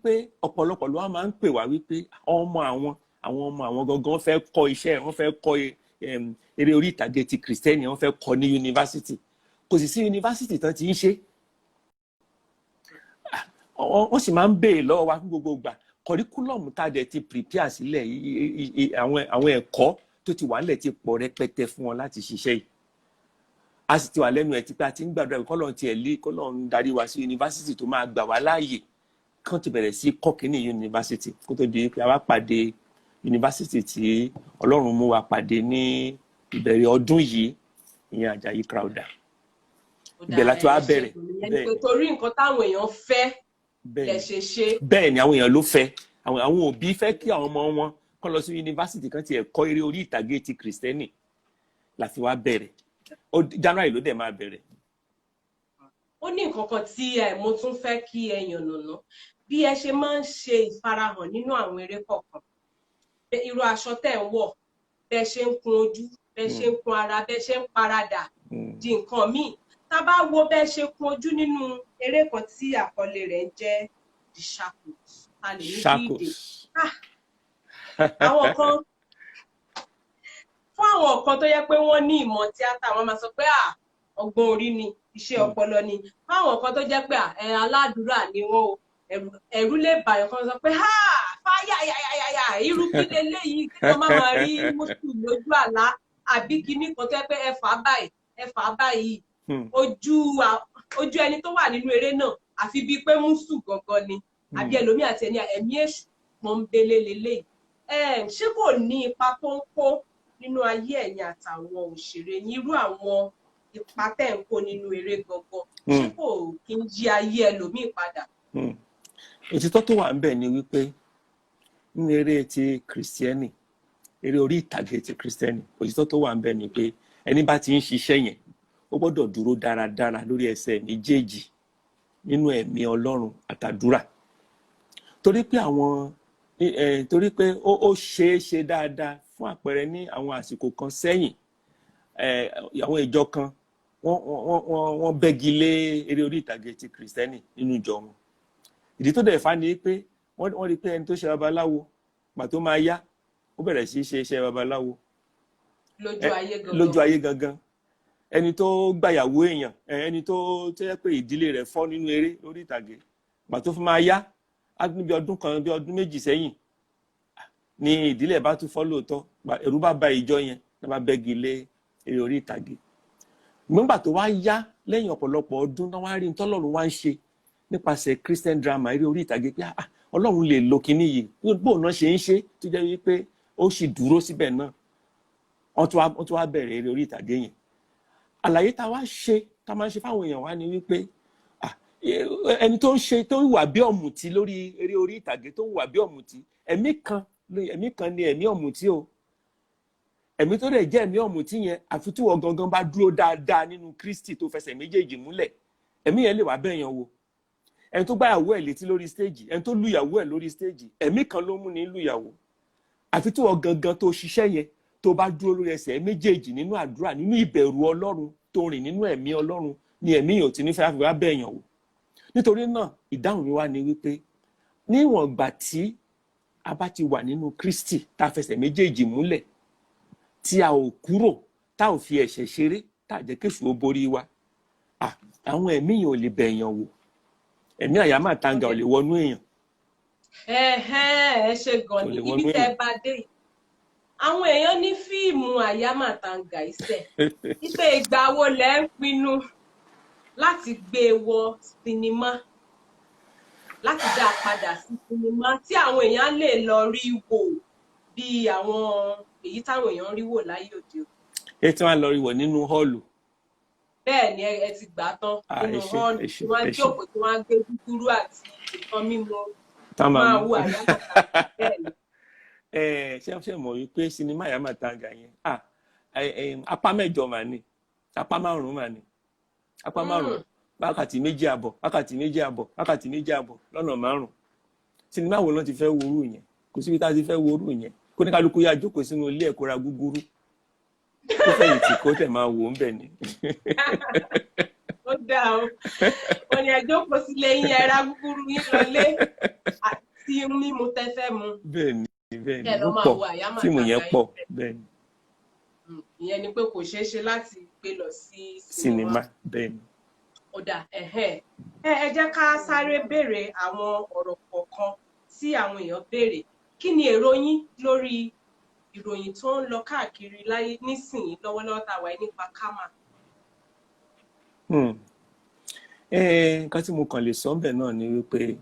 Speaker 1: pé ọ̀pọ̀lọpọ̀ ló máa ń pè wá wípé àwọn ọmọ àwọn gangan fẹ́ kọ́ iṣẹ́, wọ́n fẹ́ kọ́ eré orí ìtàgé ti Kristẹni, wọ́n fẹ́ kọ́ ní yunifásitì. Kò sì sí yunifásitì tán ti ń ṣe. Wọ́n sì máa ń béèrè lọ́wọ́ wa fún gbogbo ìgbà. Curriculum tá a dẹ̀ ti prepare sílẹ̀, àwọn ẹ̀kọ́ tó ti wà nílẹ̀ ti pọ̀ rẹpẹtẹ fún wọn láti ṣiṣẹ́ yìí. A sì ti wà lẹ́nu ẹ̀ tí pé a ti ń gbàdúrà kọ́lọ́run darí wa sí yunifásitì tó máa gbà wá láàyè kán ti bẹ̀rẹ̀ sí kọ́ kínní yunifásitì, kó tó di pé a wá pàdé yunifásitì tí Ọlọ́run mú wa pàdé ní ìbẹ̀rẹ̀ ọdún yìí, ìyẹn Àjàyí Crowther. Ibẹ̀ láti wá bẹ̀rẹ̀.
Speaker 2: Torí nǹkan táwọn èèyàn fẹ́ lẹ ṣe ṣe.
Speaker 1: Bẹ́ẹ̀ ni àwọn èèyàn ló fẹ́. Àwọn òbí fẹ́ kí àwọn ọmọ wọn kán lọ sí yunifásitì kan tiẹ̀ kọ́ eré orí ìtàgé ti Kristẹni, láti wá bẹ̀rẹ̀. January ló dẹ̀ máa bẹ̀rẹ̀.
Speaker 2: Ó ní nǹkan kan tí mo tún fẹ́ kí ẹ yànnàná, bí ẹ ṣe máa ń ṣe ìfarahàn nínú àwọn eré kọ̀ọ̀kan. Irú aṣọ tẹ́ ń wọ̀, bẹ́ẹ̀ ṣe ń kun ojú, bẹ́ẹ̀ ṣe ń kun ara, bẹ́ẹ̀ ṣe ń paradà di nǹkan míì. Tá bá wo bẹ́ẹ̀ ṣe kun ojú nínú eré kan tí àkọlé rẹ̀ ń jẹ́ The Shackles, a lè ní bíìdè. Àwọn kan fún àwọn kan tó yẹ pé wọ́n ní ìmọ̀ tíátà wọ́n máa sọ pé ọgbọ́n orí ni iṣẹ́ ọpọlọ ni, fún àwọn kan tó jẹ́ pé aládùúrà ni wọ́n o, ẹ̀rù lè bàyàn kan sọ pé fáyà irú kí leléyìí kí wọ́n má máa rí mùsùlùmí lójú àlá àbí kíní kan tó yẹ pé ẹ̀fà báyìí ojú ẹni tó wà nínú eré náà àfi bíi pé mùsù gangan ni àbí ẹlòmíì àti ẹ̀mí èṣù pọ́nbélé leléyìí. Ṣé kò ní ipa tó ń kó nínú ayé ẹ̀yin àtàwọn òṣèré yín, irú àwọn ipa tẹ̀ ń kó nínú eré gangan, ṣé kò kí ń yí ayé ẹlòmíì padà?
Speaker 1: Òtítọ́ tó wà ń bẹ̀ ni wípé nínú eré ti kìrìsìtẹ́nì, eré orí ìtàgé ti kìrìsìtẹ́nì, òtítọ́ tó wà ń bẹ̀ ni pé ẹni bá ti ń ṣiṣẹ́ yẹn ó gbọ́dọ̀ dúró dáradára lórí ẹsẹ̀ méjèèjì nínú ẹ̀mí Ọlọ́run àtàdúrà, torí pé ó ṣeé ṣe dáadáa. Fún àpẹẹrẹ ní àwọn àsìkò kan sẹ́yìn, àwọn ìjọ kan wọ́n bẹ́gi lé eré orí ìtàgé ti kìrìsìtẹ́nì nínú ìjọ wọn. Ìdí tó dẹ̀ fà ni pé wọ́n rí pé ẹni tó ṣe babaláwo pàtó máa yá ó bẹ̀rẹ̀ sí ṣe iṣẹ́ babaláwo lójú ayé gangan. Ẹni tó gbàyàwó èèyàn, ẹni tó yẹ pé ìdílé rẹ̀ fọ́ nínú eré orí ìtàgé pàtó fún máa yá níbi ọdún kan bí ọdún méjì sẹ́yìn ni ìdílé bá tún fọ́ lóòótọ́, ẹ̀rù bá ba ìjọ yẹn náà bá bẹ́gi lé eré orí ìtàgé. Nígbà tó wá yá lẹ́yìn ọ̀pọ̀lọpọ̀ ọdún náà wá rí tọ́lọ́run wá ń ṣe nípasẹ̀ Christian drama eré orí ìtàgé pé Ọlọ́run lè lo kinní yìí, bóun náà ṣe ń ṣe tó jẹ́ wípé ó sì dúró síbẹ̀ náà. Wọ́n tún wá bẹ̀rẹ̀ eré orí ìtàgé yẹn. Àlàyé tá máa ń ṣe fáwọn èèyàn wá ni wípé ẹni tó ń ṣe tó wà bí ọ̀mùtí lórí eré orí ìtàgé tó wà bí ọ̀mùtí, ẹ̀mí kan ni ẹ̀mí ọ̀mùtí o. Ẹ̀mí tó dẹ̀ jẹ́ ẹ̀mí ọ̀mùtí yẹn àfi tí wọ́n gangan bá dúró dáadáa nínú Kristi tó fẹsẹ̀ méjèèjì múlẹ̀, ẹ̀mí yẹn lè wá bẹ̀yàn wò. Ẹni tó gbáyàwó ẹ̀ létí lórí stéèjì, ẹni tó lùyàwó ẹ̀ lórí stéèjì, ẹ̀mí kan ló mú ní lùyàwó. Àfi tí wọ́n gangan tó ṣiṣẹ́ yẹn tó bá dúró lórí ẹsẹ̀ méjèèjì nínú àdúrà, nínú ìbẹ̀rù Ọlọ́run, tó rìn nínú ẹ̀mí Ọlọ́run, ni ẹ̀mí yẹn ò ti ní fẹ́ wá bẹ̀yàn wò. Nítorí náà ìdáhùn mi wá ni wípé níwọ̀n ìgbà tí a bá ti wà nínú Kristi tá a fẹsẹ̀ méjèèjì múlẹ̀, tí a ò kúrò, tá ò fi ẹ̀ṣẹ̀ ṣeré, tá a jẹ́ kéṣù ó borí wa, àwọn ẹ̀mí yẹn ò lè bẹ̀yàn wò. Ẹ̀mí àyámàtanga ò lè wọnú èèyàn.
Speaker 2: Ẹ ṣe gan ni ibi tẹ́ bá dé yìí. Àwọn èèyàn ní fíìmù àyámàtanga iṣẹ́ ipe ìgbà wo lẹ ń pinnu láti gbé wọ sinimá, láti dá padà sí sinimá tí àwọn èèyàn lè lọ rí wò bí àwọn èyí táwọn èèyàn rí wò láyé òde òní?
Speaker 1: Ẹ tí wọ́n lọ rí wò nínú họ́ọ̀lù.
Speaker 2: Bẹ́ẹ̀ ni ẹ ti gbà tán nínú họ́ọ̀lù tí wọ́n jókòó tí wọ́n gbé gúgúrú àti nǹkan mímu máa wù àyámàtanga. Bẹ́ẹ̀ ni.
Speaker 1: Ṣé mọ̀ wípé sinimá àyámàtanga yẹn apá mẹ́jọ mà ní, apá márùn-ún mà ní, apá márùn-ún, wákàtí méjì àbọ̀ lọ́nà márùn-ún. Sinimá wo ló ti fẹ́ worú yẹn? Kò síbi tá a ti fẹ́ worú yẹn. Kó ní kálukú yá jókòó sínú ilé ẹ̀kọ́ ra gúgúrú kó fẹ̀yìntì kó tẹ̀ máa wò ó ń bẹ̀ ni.
Speaker 2: Ó dáa o, wọ́n ní ẹ jókòó sílé yín ẹ ra gúgúrú yín lọlé àti mímu tẹ́ fẹ́ mu.
Speaker 1: Bẹ́ẹ̀ni ó pọ̀, fíìmù yẹn pọ̀ bẹ́ẹ̀ni.
Speaker 2: Ìyẹn ni pé kò ṣeé ṣe láti gbé lọ sí
Speaker 1: sinimá bẹ́ẹ̀ni.
Speaker 2: Ó dáa, ẹ jẹ́ ká sáré béèrè àwọn ọ̀rọ̀ kọ̀ọ̀kan tí àwọn èèyàn béèrè. Kí ni èrò yín lórí ìròyìn tó ń lọ káàkiri láyé nísìnyí lọ́wọ́lọ́wọ́ tá a wà nípa kámà?
Speaker 1: Nǹkan tí mo kàn lè sọ ńbẹ̀ náà ni wípé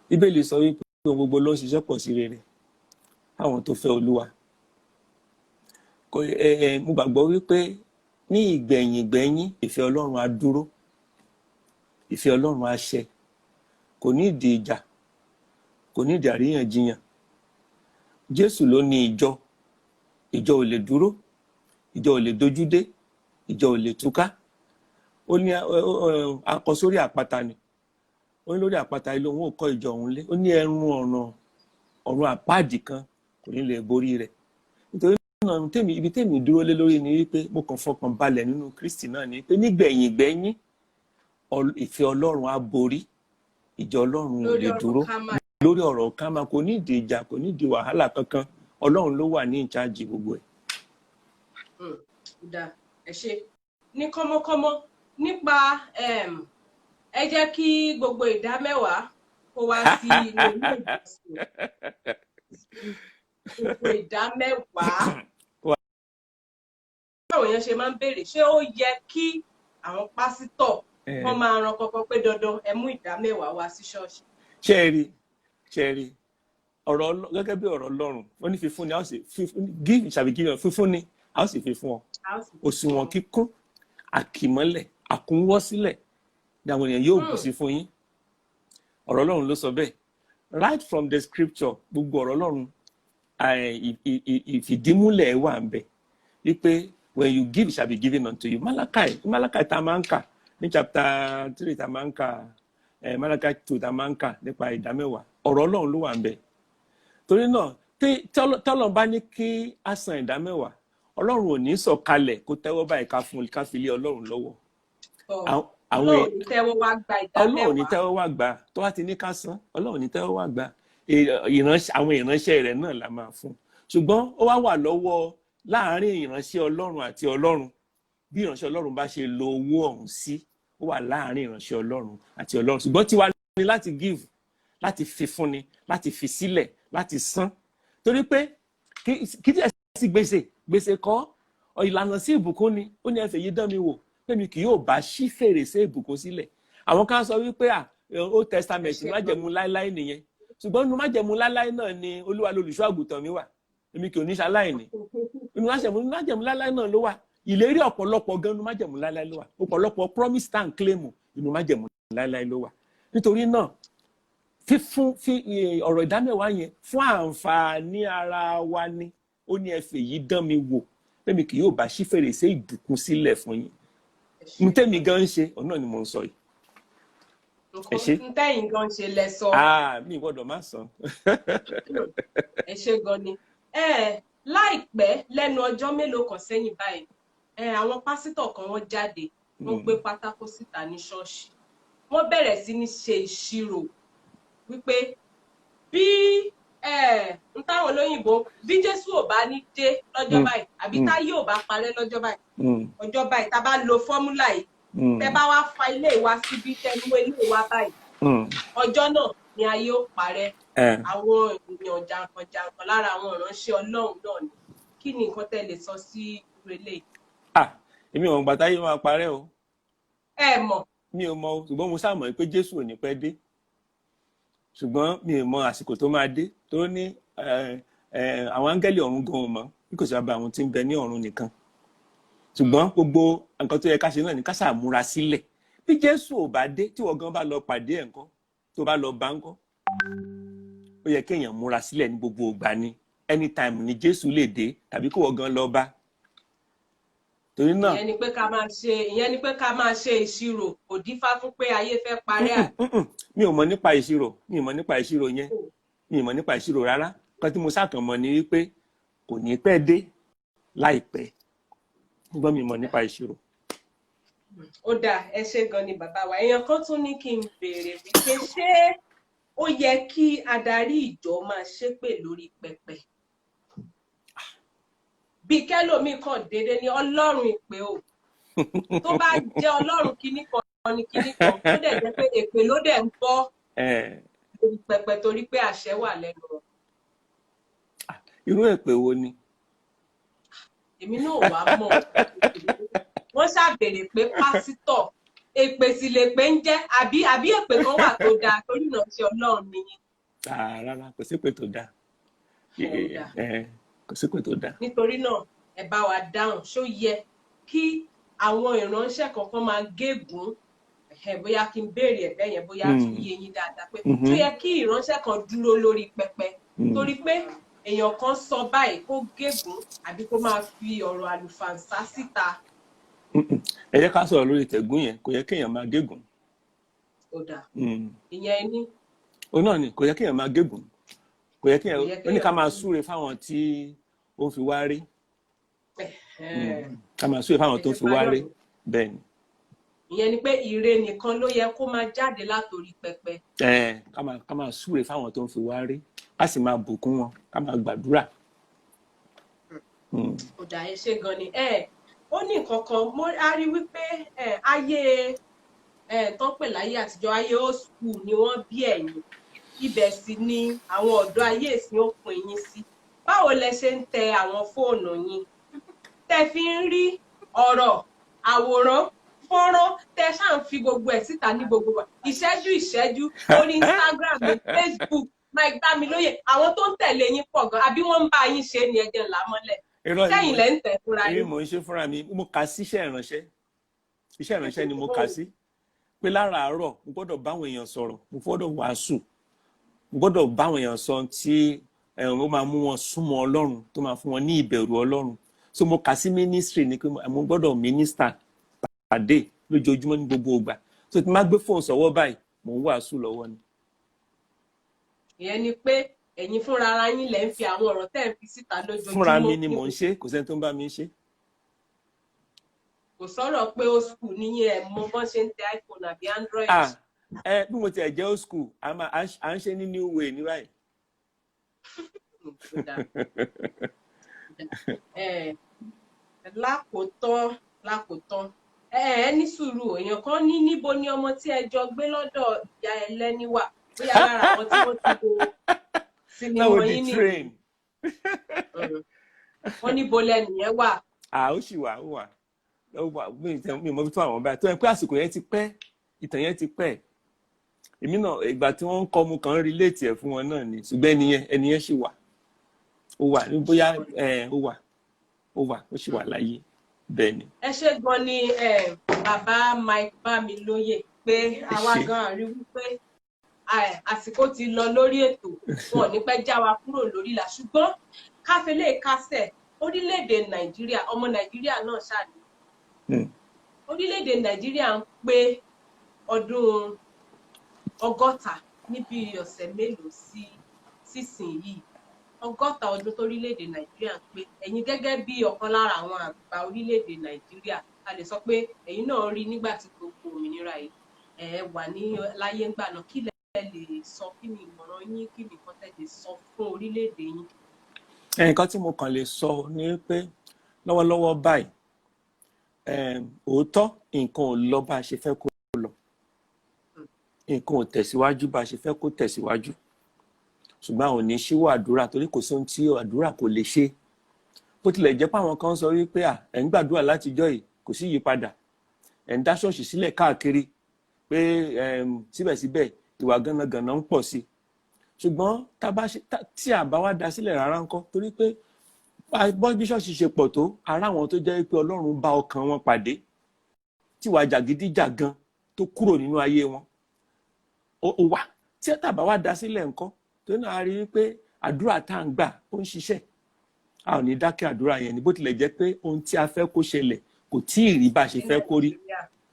Speaker 1: Bíbélì sọ wípé ohun gbogbo ló ń ṣiṣẹ́ pọ̀ sí rere àwọn tó fẹ́ Olúwa. Mo gbàgbọ́ wípé ní ìgbẹ̀yìn ìfẹ́ Ọlọ́run á dúró, ìfẹ́ Ọlọ́run á ṣẹ, kò ní ìdí ìjà, kò ní ìdí àríyànjiyàn. Jésù ló ní ìjọ ò lè dúró, ìjọ ò lè dojúdé, ìjọ ò lè túká. Ó ní akọ sórí àpáta ni, ó ní lórí àpáta ilé òun ò kọ́ ìjọ òun lé, ó ní ọ̀run àpáàdì kan kò ní lè borí rẹ̀. Nítorí náà ibi tèmi dúró lé lórí ni wípé mo kàn fọkàn balẹ̀ nínú Kristi náà ni pé nígbẹ̀yìn ìfẹ́ Ọlọ́run á borí, ìjọ Ọlọ́run ò lè dúró lórí ọ̀rọ̀ kámà. Kò ní ìdí ìjà, kò ní ìdí wàhálà kankan. Ọlọ́run ló wà ní ìcháàjì gbogbo ẹ̀.
Speaker 2: Ẹ ṣé ní kọ́mọ́kọ́mọ́ nípa ẹ jẹ́ kí gbogbo ìdá mẹ́wàá kó wá sí ilé ìjọsìn. Gbogbo ìdá mẹ́wàá. Báwo yẹn ṣe máa ń béèrè ṣé ó yẹ kí àwọn pásítọ̀ wọ́n máa ran kọ́kọ́ pé dandan ẹ mú ìdá mẹ́wàá wá sí ṣọ́ọ̀ṣì.
Speaker 1: ṣe rí ọ̀rọ̀ gẹ́gẹ́ bí ọ̀rọ̀ Ọlọ́run ó ní fífún ni a ó sì give shall be given, fífún ni a ó sì fi fún ọ. Òṣùwọ̀n kíkún àkìmọ́lẹ̀ àkúnwọ́sílẹ̀ ni àwọn èèyàn yóò bù sí fún yín. Ọ̀rọ̀ Ọlọ́run ló sọ bẹ́ẹ̀. Right from the scripture gbogbo ọ̀rọ̀ Ọlọ́run ìfìdímúlẹ̀ wà ń bẹ wípé when you give it shall be given unto you. Malachi tá a máa ń kà ní chapter 3 tá a máa ń kà Malachi 2 tá a máa ń kà nípa ìdámẹ́wàá ọ̀rọ̀ Ọlọ́run ló wà ń bẹ. Torí náà tọ́lọ́run bá ní kí a san ìdámẹ́wàá Ọlọ́run ò ní sọ̀kalẹ̀ kó tẹ́wọ́ báyìí ká fi lé Ọlọ́run lọ́wọ́.
Speaker 2: Ọlọ́run ní tẹ́wọ́ wá gba ìdámẹ́wàá.
Speaker 1: Ọlọ́run ní tẹ́wọ́ wá gbà tó wá ti ní ká san Ọlọ́run ní tẹ́wọ́ wá gbà àwọn ìránṣẹ́ rẹ̀ náà la máa fún. Ṣùgbọ́n ó wá wà lọ́wọ́ láàárín ìránṣẹ́ Ọlọ́run àti Ọlọ́run bí ìránṣẹ́ Ọlọ́run bá ṣe lo owó ọ̀hún sí ó wà láàárín ìránṣẹ́ Ọlọ́run àti Ọlọ́run. Ṣùgbọ́n tiwa ni láti give láti fi fúnni láti fi sílẹ̀ láti san torí pé kí tí ẹ sì gbèsè kọ́ ìlànà sí ìbùkún ni ó ní ẹ fèyí dán mi wò pé mi kì yóò bá ṣí fèrèsé ìbùkún sílẹ̀. Àwọn kan sọ wípé Old Testament májẹ̀mú láéláé nìyẹn ṣùgbọ́n inú májẹ̀mú láéláé náà ni Olúwa lolùṣọ́ àgùntàn mi wà èmi kì í ní ṣaláìní inú májẹ̀mú láéláé náà ló wà ìlérí ọ̀pọ̀lọpọ̀ gan inú májẹ̀mú láéláé ló wà ọ̀pọ̀lọpọ̀ promise and claim inú májẹ̀mú láéláé ló wà. Nítorí náà ọ̀rọ̀ ìdámẹ́wàá yẹn fún àǹfààní ara wa ni ó ní ẹ fèyí dán mi wò pé mi kì yóò bá ṣí fèrèsé ìbùkún sílẹ̀ fún yín. N tẹ́mi gan ń ṣe ọ̀nà ni mo ń sọ yìí.
Speaker 2: Ẹ ṣé. N tẹ́yìn gan ṣe lẹ sọ.
Speaker 1: Mi gbọ́dọ̀ má sọ.
Speaker 2: Ẹ ṣé gan ni. Láìpẹ́ lẹ́nu ọjọ́ mélòó kan sẹ́yìn báyìí àwọn pásítọ̀ kan wọ́n jáde wọ́n gbé pátákó síta ní ṣọ́ọ̀ṣì wọ́n bẹ̀rẹ̀ sí ní ṣe ìṣirò wípé bí n táwọn olóyìnbó bí Jésù ò bá ní dé lọ́jọ́ báyìí àbí táyé ò bá parẹ́ lọ́jọ́ báyìí ọjọ́ báyìí tá a bá lo fọ́múlà yìí tẹ bá wá fa ilé wa síbi tẹnuwé ilé wa báyìí ọjọ́ náà ni ayé ó parẹ́ àwọn èèyàn jàǹkànjàǹkàn lára àwọn ìránṣẹ́ Ọlọ́run náà ni kí ni nǹkan tẹ́ lè sọ sí ìrẹ̀lẹ̀?
Speaker 1: Èmi ò mọ̀ gbà táyé máa parẹ́ o.
Speaker 2: Ẹ mọ̀.
Speaker 1: Mi ò mọ̀ ṣùgbọ́n mo sáà mọ̀ pé Jésù ò ní pẹ́ dé ṣùgbọ́n mi ò mọ̀ àsìkò tó máa dé tó ní àwọn áńgẹ́lì ọ̀run gan ò mọ̀ bí kò sí bá àwọn tí ń bẹ ní ọ̀run nìkan ṣùgbọ́n gbogbo nǹkan tó yẹ ká ṣe náà ní ká ṣàmúra sílẹ̀ bí Jésù ò bá dé tí wọ́n gan bá lọ pàdé ẹ̀ ńkọ́ tó bá lọ bá ńkọ́ ó yẹ kéèyàn múra sílẹ̀ ní gbogbo ìgbà ni anytime ni Jésù lè dé tàbí kó wọ́n gan lọ bá. Torí náà
Speaker 2: ìyẹn ni pé ká máa ṣe ìṣirò kò dífá fún pé ayé fẹ́ parẹ́ à.
Speaker 1: Mi ò mọ̀ nípa ìṣirò yẹn mi ò mọ̀ nípa ìṣirò rárá kan tí mo ṣàkàn mọ̀ ni wípé kò ní pẹ́ dé láìpẹ́ ṣùgbọ́n mi mọ̀ nípa ìṣirò.
Speaker 2: Ó dáa ẹ ṣé gan ni bàbá wa èèyàn kan tún ní kí n béèrè wípé ṣé ó yẹ kí adarí ìjọ máa ṣépè lórí pẹpẹ bí kẹ́lòmíì kan déédéé ní Ọlọ́run ìpè o tó bá jẹ́ Ọlọ́run kíní kan ní kíní kan tó dẹ̀ jẹ́ pé èpè ló dẹ̀ ń bọ́ lórí pẹpẹ torí pé àṣẹ wà lẹ́nu wọn.
Speaker 1: Irú èpè wo ni?
Speaker 2: Èmi náà wà mọ̀ wọ́n ṣàbèrè pé pásítọ̀ èpè sì lè pé ń jẹ́ àbí èpè kan wà tó dáa torí náà ṣe Ọlọ́run nìyí.
Speaker 1: Rárá kò sí pé tó dáa kò sí pé tó dáa.
Speaker 2: Nítorí náà ẹ bá wa dáhùn ṣó yẹ kí àwọn ìránṣẹ́ kankan máa gégùn bóyá kí n béèrè ẹ̀bẹ̀ yẹn bóyá tún yé yín dáadáa pé tó yẹ kí ìránṣẹ́ kan dúró lórí pẹpẹ torí pé èèyàn kan sọ báyìí kó gégùn àbí kó máa fi ọ̀rọ̀ àlùfàǹsá síta.
Speaker 1: Ẹ jẹ́ ká sọ̀rọ̀ lórí ìtẹ̀gùn yẹn kò yẹ kéèyàn máa gégùn.
Speaker 2: Ó dáa ìyẹn ní.
Speaker 1: Ó náà ni kò yẹ kéèyàn máa gégùn kò yẹ kéèyàn ó ní ká máa súre fáwọn tí ó ń fi wá rí ká máa súre fáwọn tó ń fi wá rí bẹ́ẹ̀ ni.
Speaker 2: Ìyẹn ni pé ire nìkan ló yẹ kó máa jáde látòrí pẹpẹ.
Speaker 1: Ká máa súre fáwọn tó ń fi wá rí ká sì máa bùkún wọn ká máa gbàdúrà
Speaker 2: Ó dà ẹ ṣé gan ni. Ó ní nǹkan kan mo á rí wípé ayé tó ń pè láyé àtijọ́ ayé old school ni wọ́n bí ẹ̀yin ibẹ̀ sì ni àwọn ọ̀dọ́ ayé ìsìn ó pin yín sí. Báwo lẹ ṣe ń tẹ àwọn fóònù yín tẹ fi ń rí ọ̀rọ̀ àwòrán fọ́nrán tẹ ṣáà ń fi gbogbo ẹ̀ síta ní gbogbo ìṣẹ́jú orí Instagram ní Facebook Mike Bámilóyè àwọn tó ń tẹ̀lé yín pọ̀ gan àbí wọ́n ń bá yín ṣe ni ẹjẹ̀ ńlá mọ́lẹ̀ sẹ́yìn lẹ́ ń tẹ̀ fúnra yín.
Speaker 1: Mo ń ṣe fúnra mi mo kà sí iṣẹ́ ìránṣẹ́ ni mo kà sí pé láràárọ̀ mo gbọ́dọ̀ báwọn èèyàn sọ̀rọ̀ mo gbọ́dọ̀ wàásù mo gbọ́dọ̀ báwọn èèyàn sọ tí ó máa mú wọn súnmọ́ Ọlọ́run tó máa fún wọn ní ìbẹ̀rù Ọlọ́run so mo kà sí ministry ni pé mo gbọ́dọ̀ minister pàdé lójoojúmọ́ ní gbogbo ìgbà so tí máa gbé fóònù sọ́wọ́ báyìí mo ń wàásù lọ́wọ́ ni.
Speaker 2: Ìyẹn ni pé ẹ̀yin fúnra ara yín lẹ́ ń fi àwọn ọ̀rọ̀ tẹ́ ń fi síta lójoojúmọ́.
Speaker 1: Fúnra mi ni mò ń ṣe kò sẹ́ni tó ń bá mi ṣe.
Speaker 2: Kò sọ̀rọ̀ pé old school níyẹn ẹ̀ mọ bọ́n ṣe ń tẹ iPhone àbí Android.
Speaker 1: Bí mo tiẹ̀ jẹ́ old school à ń ṣe ní new way ní báyìí.
Speaker 2: Lákòótán ẹ ní sùúrù èèyàn kan ní níbo ni ọmọ tí ẹ jọ gbé lọ́dọ̀ ìyá ẹlẹ́ni wà bóyá lára àwọn tí wọ́n ti wo sinimá yín nìyí wọ́n níbo lẹ́nìyẹn wà.
Speaker 1: Ó sì wà mi mọ bí tó àwọn báyìí tó yẹ pé àsìkò yẹn ti pẹ́ ìtàn yẹn ti pẹ́ èmi náà ìgbà tí wọ́n ń kọ́ mu kàn ń relate ẹ̀ fún wọn náà ni ṣùgbọ́n ẹni yẹn sì wà ó wà ní bóyá ó sì wà láyé bẹ́ẹ̀ ni.
Speaker 2: Ẹ ṣé gan ni bàbá Mike Bámilóyè pé àwa gan rí wípé àsìkò ti lọ lórí ètò wọn ní pẹ́ já wa kúrò lórí ìlà ṣùgbọ́n káfílẹ̀ kásẹ̀ orílẹ̀-èdè Nàìjíríà ọmọ Nàìjíríà náà ṣáàní orílẹ̀-èdè Nàìjíríà ń pé ọdún 100 níbi ọ̀sẹ̀ mélòó sísìn yìí 100 ọdún torílẹ̀-èdè Nàìjíríà ń pé ẹ̀yin gẹ́gẹ́ bí ọ̀kan lára àwọn àgbà orílẹ̀-èdè Nàìjíríà a lè sọ pé ẹ̀yin náà rí nígbà tí gbogbo òmìnira yìí wà ní láyé ńgbà náà kí lẹ lè sọ kí ni ìmọ̀ràn yín kí ni nǹkan tẹ́ lè sọ fún orílẹ̀-èdè yín.
Speaker 1: Nǹkan tí mo kàn lè sọ ni pé lọ́wọ́lọ́wọ́ báyìí òótọ́ nǹkan ò lọ bá a ṣe fẹ́ kó lọ nǹkan ò tẹ̀síwájú bá a ṣe fẹ́ kó tẹ̀síwájú ṣùgbọ́n àwọn ò ní ṣíwọ́ àdúrà torí kò sí ohun tí àdúrà kò lè ṣe bó tilẹ̀ jẹ́ pé àwọn kan sọ wípé ẹ̀ ń gbàdúrà látijọ́ yìí kò sí ìyípadà ẹ̀ ń dá ṣọ́ọ̀ṣì sílẹ̀ káàkiri pé síbẹ̀síbẹ̀ ìwà gánagànà ń pọ̀ sí i ṣùgbọ́n tí a bá wá dá sílẹ̀ rárá ńkọ́ torí pé bí ṣọ́ọ̀ṣì ṣe pọ̀ tó ara àwọn tó jẹ́ pé Ọlọ́run bá ọkàn wọn pàdé tí ìwà jàgídíjàgan tó kúrò nínú ayé wọn ó wà tí a bá wá dá sílẹ̀ ńkọ́ tó náà rí pé àdúrà tá à ń gbà ó ń ṣiṣẹ́ a ò ní dákẹ́ àdúrà yẹn ni bó tilẹ̀ jẹ́ pé ohun tí a fẹ́ kó ṣẹlẹ̀ kò tí ì rí bá a ṣe fẹ́ kó rí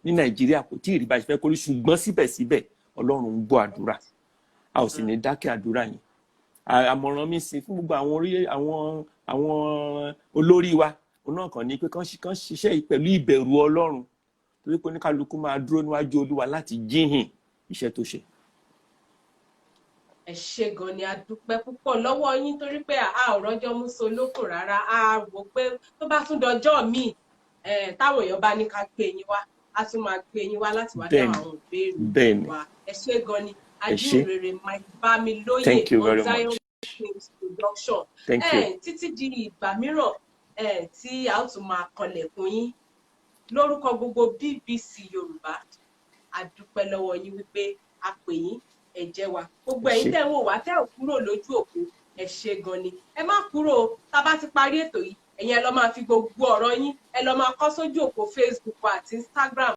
Speaker 1: ní Nàìjíríà kò tí ì rí bá a ṣe fẹ́ kó rí ṣùgbọ́n síbẹ̀síbẹ̀ Ọlọ́run ń gbọ́ àdúrà a ò sì ní dákẹ́ àdúrà yẹn àmọ̀ràn mi sí fún gbogbo àwọn olórí wa òun náà kàn ní pé kán ṣiṣẹ́ pẹ̀lú ìbẹ̀rù Ọlọ́run torí pé oníkálukú máa dúró níwájú Olúwa láti jíhìn iṣẹ́ tó ṣe.
Speaker 2: Ẹ ṣé gan ni a dúpẹ́ púpọ̀ lọ́wọ́ yín torí pé a ò rọ́jọ́ mú so lóko rárá a wò pé tó bá tún dọjọ́ míì táwọn èèyàn bá ní ká gbé yín wá a tún máa gbé yín wá láti wá dáhùn àwọn ìbéèrè wa ẹ ṣé gan ni ajínrere Mike Bámilóyè on Zion Films Production títí di ìgbà mìíràn tí a ó tún máa kanlẹ̀kùn yín lórúkọ gbogbo BBC Yorùbá a dúpẹ́ lọ́wọ́ yín wípé a pè yín ẹ jẹ́ wa gbogbo ẹ̀yin tẹ́ ń wò wá tẹ́ ò kúrò lójú òpó ẹ ṣé gan ni ẹ má kúrò tá bá ti parí ètò yìí ẹ̀yin ẹ lọ máa fi gbogbo ọ̀rọ̀ yín ẹ lọ máa kọ sójú òpó Facebook àti Instagram